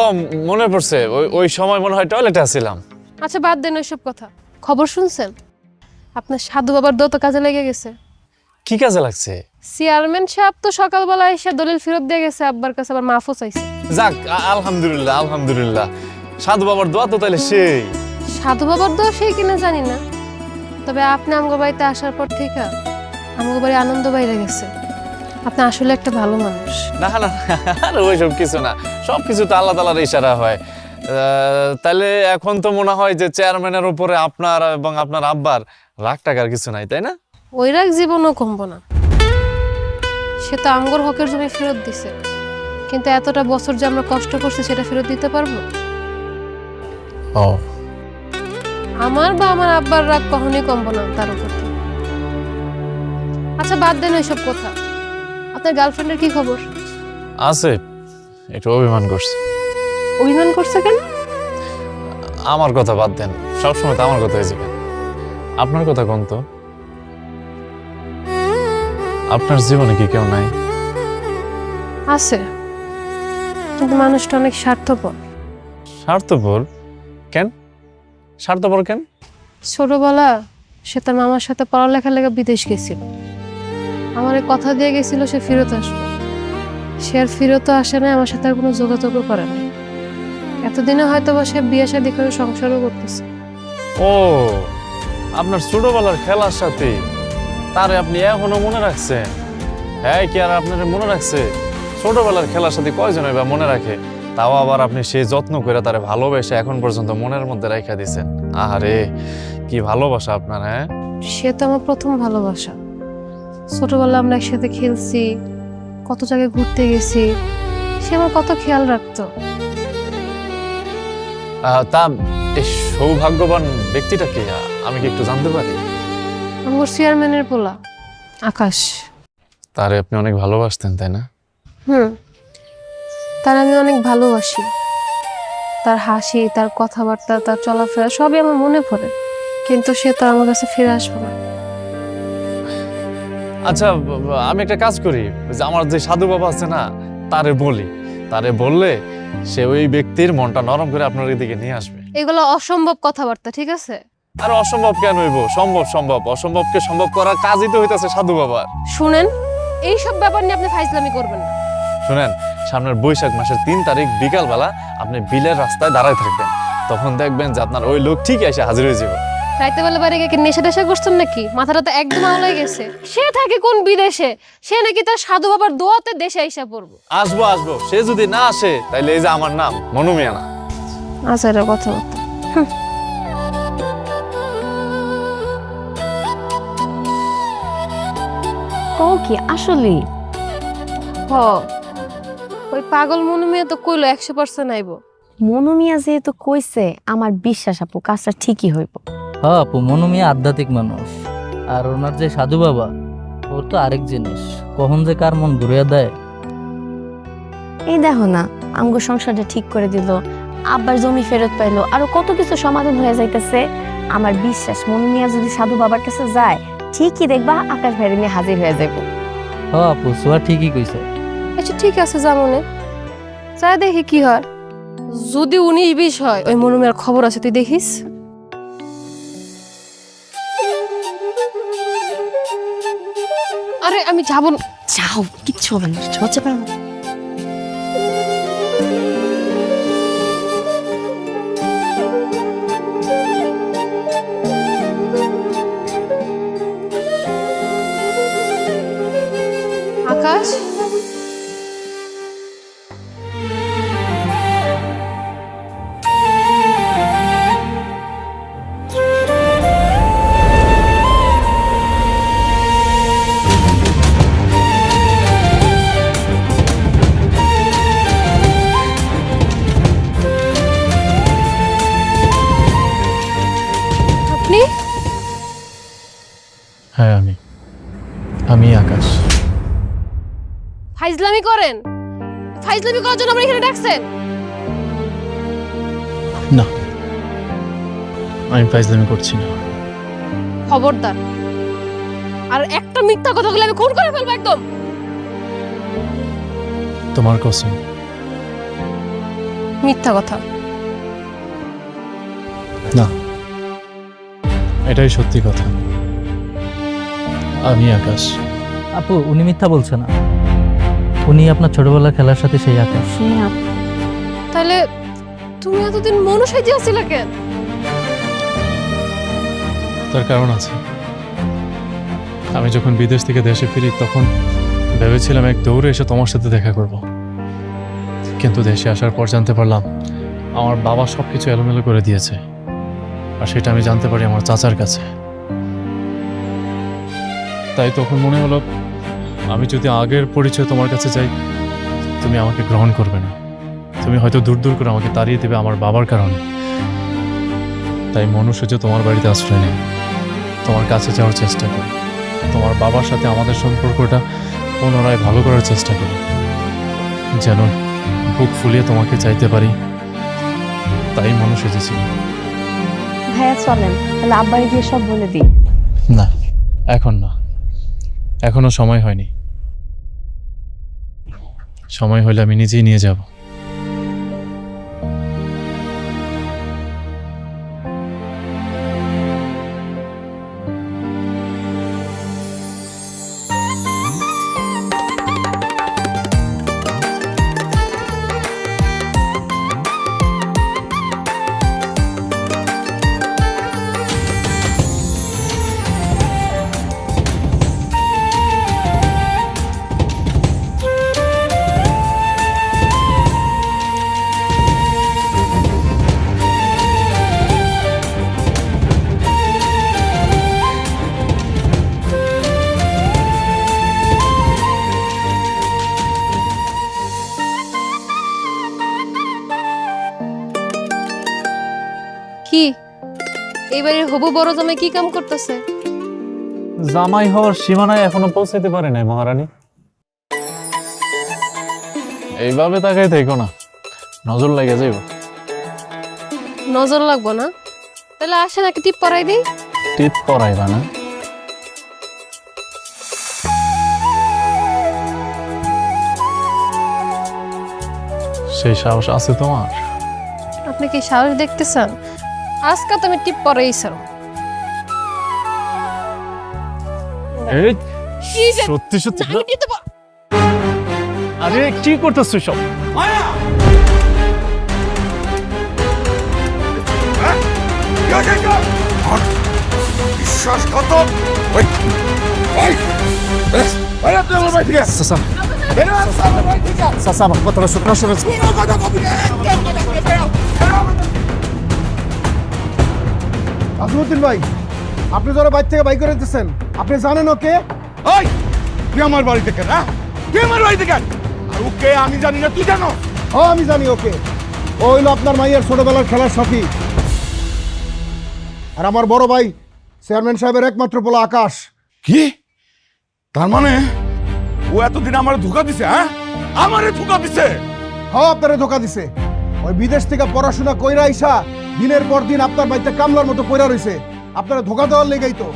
মনে পড়ছে, ওই সময় মনে হয় টয়লেটে ছিলাম। আচ্ছা বাদ দেন ওইসব কথা। খবর শুনছেন আপনার সাধু বাবার দত কাজে লেগে গেছে? কি কাজে লাগছে? চেয়ারম্যান সাহেব তো সকালবেলা এসে দলিল ফেরত দিয়ে গেছে, আব্বার কাছে আবার মাফও চাইছে। যাক, আলহামদুলিল্লাহ আলহামদুলিল্লাহ। সাধু বাবার দোয়া তো তাহলে সেই। সাধু বাবার দোয়া সেই কিনা জানি না, তবে আপনি আমগো বাড়িতে আসার পর থেকে আমগো বাড়ি আনন্দ বাইরে গেছে। আপনি আসলে একটা ভালো মানুষ। না না, আরে ওইসব কিছু না, সব কিছু তো আল্লাহ তাআলার ইশারা হয়। তাহলে এখন তো মনে হয় যে চেয়ারম্যানের উপরে আপনার এবং আপনার আব্বার রাগ টাকার কিছু নাই, তাই না? ওই রাগ জীবনও কমবো না। সে তো আমগোর হকের জমি ফেরত দিছে, কিন্তু এতটা বছর যে আমরা কষ্ট করছি সেটা ফেরত দিতে পারবো? ও, আমার বা আমার আব্বার রাগ কখনোই কমবো না তার উপর। আচ্ছা বাদ দেন ওইসব কথা। আপনার গার্লফ্রেন্ডের কি খবর? আছে, একটু অভিমান করছে। অভিমান করছে কেন? আমার কথা বাদ দেন, সবসময় তো আমার কথা হয়েছে কেন? আপনার কথা কোন তো? আপনার জীবনে কি কেউ নাই? আছে, কিন্তু মানুষটা অনেক স্বার্থপর। স্বার্থপর কেন? স্বার্থপর কেন? ছোটবেলা সে তার মামার সাথে পড়ালেখার লেগে বিদেশ গেছিল। আমার কথা দিয়ে গেছিল সে ফেরত আসবে, সে আর ফেরতও আসে না, আমার সাথে আর কোনো যোগাযোগও করে না। এতদিনে হয়তো বা সে বিয়ে শাদী করে সংসারও করতেছে। ও, আপনার ছোটবেলার খেলার সাথে তারে আপনি এখনো মনে রাখছেন? হ্যাঁ, কি আর আপনার মনে রাখছে? ছোটবেলার খেলার সাথে কয়জনই বা মনে রাখে? তাও আবার আপনি সেই যত্ন করে তারে ভালোবেসে এখন পর্যন্ত মনের মধ্যে রাখা দিয়েছেন। আরে কি ভালোবাসা আপনার! হ্যাঁ, সে তো আমার প্রথম ভালোবাসা। ছোটবেলা আমরা একসাথে খেলছি, কত জায়গায় ঘুরতে গেছি, সে আমার কত খেয়াল রাখতো। তা এই সৌভাগ্যবান ব্যক্তিটা কি, আমি কি একটু জানতে পারি? আমার চেয়ারম্যানের পোলা আকাশ। তারে আপনি অনেক ভালোবাসতেন, তাই না? তার আমি অনেক ভালোবাসি। তার হাসি, তার কথাবার্তা, তার চলাফেরা সবই আমার মনে পড়ে, কিন্তু সে তো আমার কাছে ফিরে আসবে না। আচ্ছা, আমি একটা কাজ করি, যে আমার যে সাধু বাবা আছে না, তারে বলি, তারে বললে সে ওই ব্যক্তির মনটা নরম করে আপনার দিকে নিয়ে আসবে। এগুলো অসম্ভব কথাবার্তা, ঠিক আছে? আর অসম্ভব কেন হইব? সম্ভব সম্ভব, অসম্ভবকে সম্ভব করার কাজই তো হইতাছে সাধু বাবার। শুনেন, এইসব ব্যাপার নিয়ে আপনি ফাইজলামি করবেন না। শুনেন, সামনের বৈশাখ মাসের 3 তারিখ বিকালবেলা আপনি বিলের রাস্তায় দাঁড়ায় থাকবেন, তখন দেখবেন যে আপনার ওই লোক ঠিকই এসে হাজির হয়ে যাবে। রাইতে বেলা বাড়ি গিয়ে নেশা টেশা করছেন নাকি? মাথাটা তো একদম আওলাই গেছে। সে থাকে কোন বিদেশে, সে নাকি তার সাধু বাবার দোয়াতে দেশে আইসা পড়বো। আসবো আসবো, সে যদি না আসে তাইলে এই যে আমার নাম মনু মিয়া না। আচ্ছা, এটা কথাবার্তা। কও কি আসলে? হ, ওই পাগল মনু মিয়া তো কইলো 100% আইবো। মনু মিয়া যেহেতু কইছে, আমার বিশ্বাস আপু কাজটা ঠিকই হইব। হ্যাঁ আপু, মনু মিয়া আধ্যাত্মিক মানুষ, আর ওনার যে সাধু বাবা, ওর তো আরেক জিনিস, কখন যে কার মন ঘুরিয়ে দেয়। এই দেখো না, আমগো সংসারটা ঠিক করে দিল, আব্বার জমি ফেরত পাইলো, আরো কত কিছু সমাধান হয়ে যাইতেছে। আমার বিশ্বাস মনু মিয়া যদি সাধু বাবার কাছে যায়, ঠিকই দেখবা আকাশ ভাইরে নিয়ে হাজির হয়ে যাবো। হ্যাঁ আপু, সোয়া ঠিকই কইছে। আচ্ছা ঠিক আছে, যা মনে যা, দেখি কি হয়। যদি 19-20 হয়, ওই মনু মিয়ার খবর আছে, তুই দেখিস। আরে আমি যাবো না। যাও, কিচ্ছু হবে না, হচ্ছে পারো না। আকাশ, হ্যাঁ আমি আকাশ। ফাইজলামি করেন? ফাইজলামি করার জন্য আমরা এখানে ডাকছেন? না, আমি ফাইজলামি করছি না। খবরদার, আর একটা মিথ্যা কথা বলে আমি খুন করে ফেলবো একদম। তোমার কসম। মিথ্যা কথা। না, এটাই সত্যি কথা। আমি আকাশ। আপু উনি মিথ্যা বলছে না, উনি আপনার ছোটবেলার খেলার সাথে সেই আকাশ। তাহলে তুমি এতদিন মনু সাইজে আসছিলে কেন? তার কারণ আছে। আমি যখন বিদেশ থেকে দেশে ফিরি তখন ভেবেছিলাম এক দৌড়ে এসে তোমার সাথে দেখা করব, কিন্তু দেশে আসার পর জানতে পারলাম আমার বাবা সবকিছু এলোমেলো করে দিয়েছে, আর সেটা আমি জানতে পারি আমার চাচার কাছে। তাই তখন মনে হলো আমি যদি আগের পরিচয় তোমার কাছে যাই তুমি আমাকে গ্রহণ করবে না, তুমি হয়তো দূর দূর করে আমাকে তাড়িয়ে দেবে আমার বাবার কারণে। তাই মনুষ্য যে তোমার বাড়িতে আশ্রয় নেই, তোমার কাছে যাওয়ার চেষ্টা করি, তোমার বাবার সাথে আমাদের সম্পর্কটা পুনরায় ভালো করার চেষ্টা করি, যেন বুক ফুলিয়ে তোমাকে চাইতে পারি। তাই মানুষ এসেছিল। ভাইয়া চলেন তাহলে আব্বাই গিয়ে সব বলে দিই। না, এখন না, এখনো সময় হয়নি। সময় হলে আমি নিজেই নিয়ে যাব। কি এইবারে হবু বড় জামাই কি কাম করতেছে? জামাই হওয়ার সীমানায় এখনো পৌঁছাতে পারে নাই মহারানী। এইভাবে তাকাই থেকো না, নজর লেগে যাইব। নজর লাগবো না? তাহলে আসেন একটা টিপ পরাই দিই। টিপ পরাইবা না? সেই সাহস আছে তোমার? আপনি কি সাহস দেখতেছেন? আজকে তো আমি টিপ পরাই ছাড়ো। এই সত্যি সত্যি আরে কি করতেছো সব? মায়া! হ্যাঁ? কি হয়েছে এটা? আর বিশ্বাসঘাতক! ওই! ওই! বেরো তুই আমার বাড়ি থেকে! বেরো আমার বাড়ি থেকে! আমার কথাটা শুনে কোনো কথা কবি না! একদম কথা বলবি না! বেরো! বেরো! নাজিমউদ্দিন ভাই, আপনি যারা বাড়ি থেকে বাই করে দিচ্ছেন, আপনি জানেন ওকে? ওই! তুই আমার বাড়িতে কেন, হ্যাঁ? তুই আমার বাড়িতে কেন? আর ওকে আমি জানি না, তুই জানো? ও আমি জানি ওকে। ও হইলো আপনার মাইয়ের ছোটবেলার খেলার সাথী। আর আমার বড় ভাই চেয়ারম্যান সাহেবের একমাত্র পোলা আকাশ। কি? তার মানে ও এতদিন আমার ধোকা দিছে, হ্যাঁ? আমারে ধোকা দিছে! হ্যাঁ, আপনারে ধোকা দিছে। ওই বিদেশ থেকে পড়াশোনা কইরা আইসা দিনের পর দিন আপনার বাড়িতে কামলার মতো পইরা রইছে। আপনারা ধোকা দেওয়ার লেগেই তো।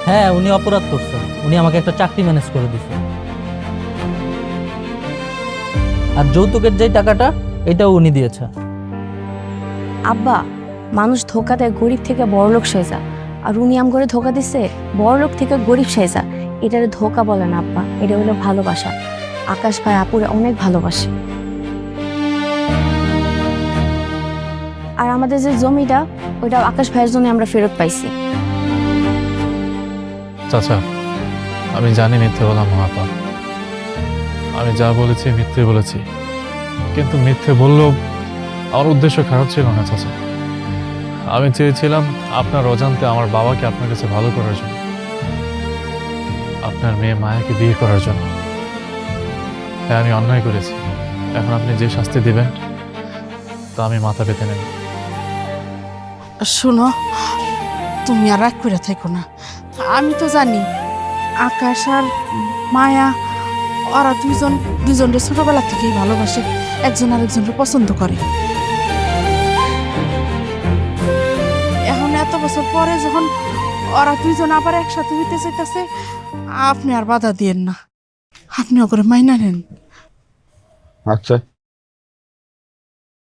হ্যাঁ উনি অপরাধ করছে, উনি আমাকে একটা চাকরি ম্যানেজ করে দিছে। আর যৌতুকের যে টাকাটা এটাও উনি দিয়েছে। আব্বা, মানুষ ধোকা দেয় গরিব থেকে বড়লোক সেজা, আর উনি আম করে ধোকা দিছে বড়লোক থেকে গরিব সেজা। এটারে ধোকা বলে না আব্বা, এটা হলো ভালোবাসা। আকাশ ভাই আপুরে অনেক ভালোবাসে। আর আমাদের যে জমিটা ওইটা আকাশ ভাইয়ের জন্য আমরা ফেরত পাইছি। চাচা, আমি জানি মিথ্যে বলা মহাপাপ। আমি যা বলেছি মিথ্যে বলেছি, কিন্তু মিথ্যে বললেও আমার উদ্দেশ্য খারাপ ছিল না চাচা। আমি চেয়েছিলাম আপনার অজান্তে আমার বাবাকে আপনার কাছে ভালো করার জন্য, আপনার মেয়ে মায়াকে বিয়ে করার জন্য। হ্যাঁ, আমি অন্যায় করেছি। এখন আপনি যে শাস্তি দিবেন তা আমি মাথা পেতে নেব। শোনো, তুমি আর রাগ করে থাকো না। আমি তো জানি আকাশ আর মায়া ওরা দুজনকে ছোটবেলা থেকেই ভালোবাসে, একজন আরেকজনকে পছন্দ করে। এখন এত বছর পরে যখন ওরা দুইজন আবার একসাথে হইতে চাইতেছে, আপনি আর বাধা দিয়েন না, আপনি ওকে মাইনা নেন। আচ্ছা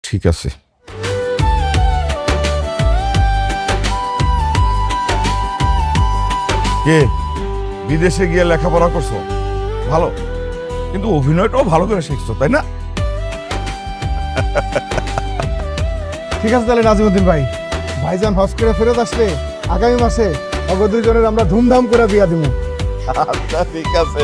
ঠিক আছে। কে বিদেশে গিয়ে লেখাপড়া করছো ভালো, কিন্তু অভিনয়টাও ভালো করে শিখছো তাই না? ঠিক আছে তাহলে নাজিমুদ্দিন ভাই, ভাইজান হজ করে ফেরত আসলে আগামী মাসে অগ দুইজনের আমরা ধুমধাম করে বিয়া দিব। আচ্ছা ঠিক আছে।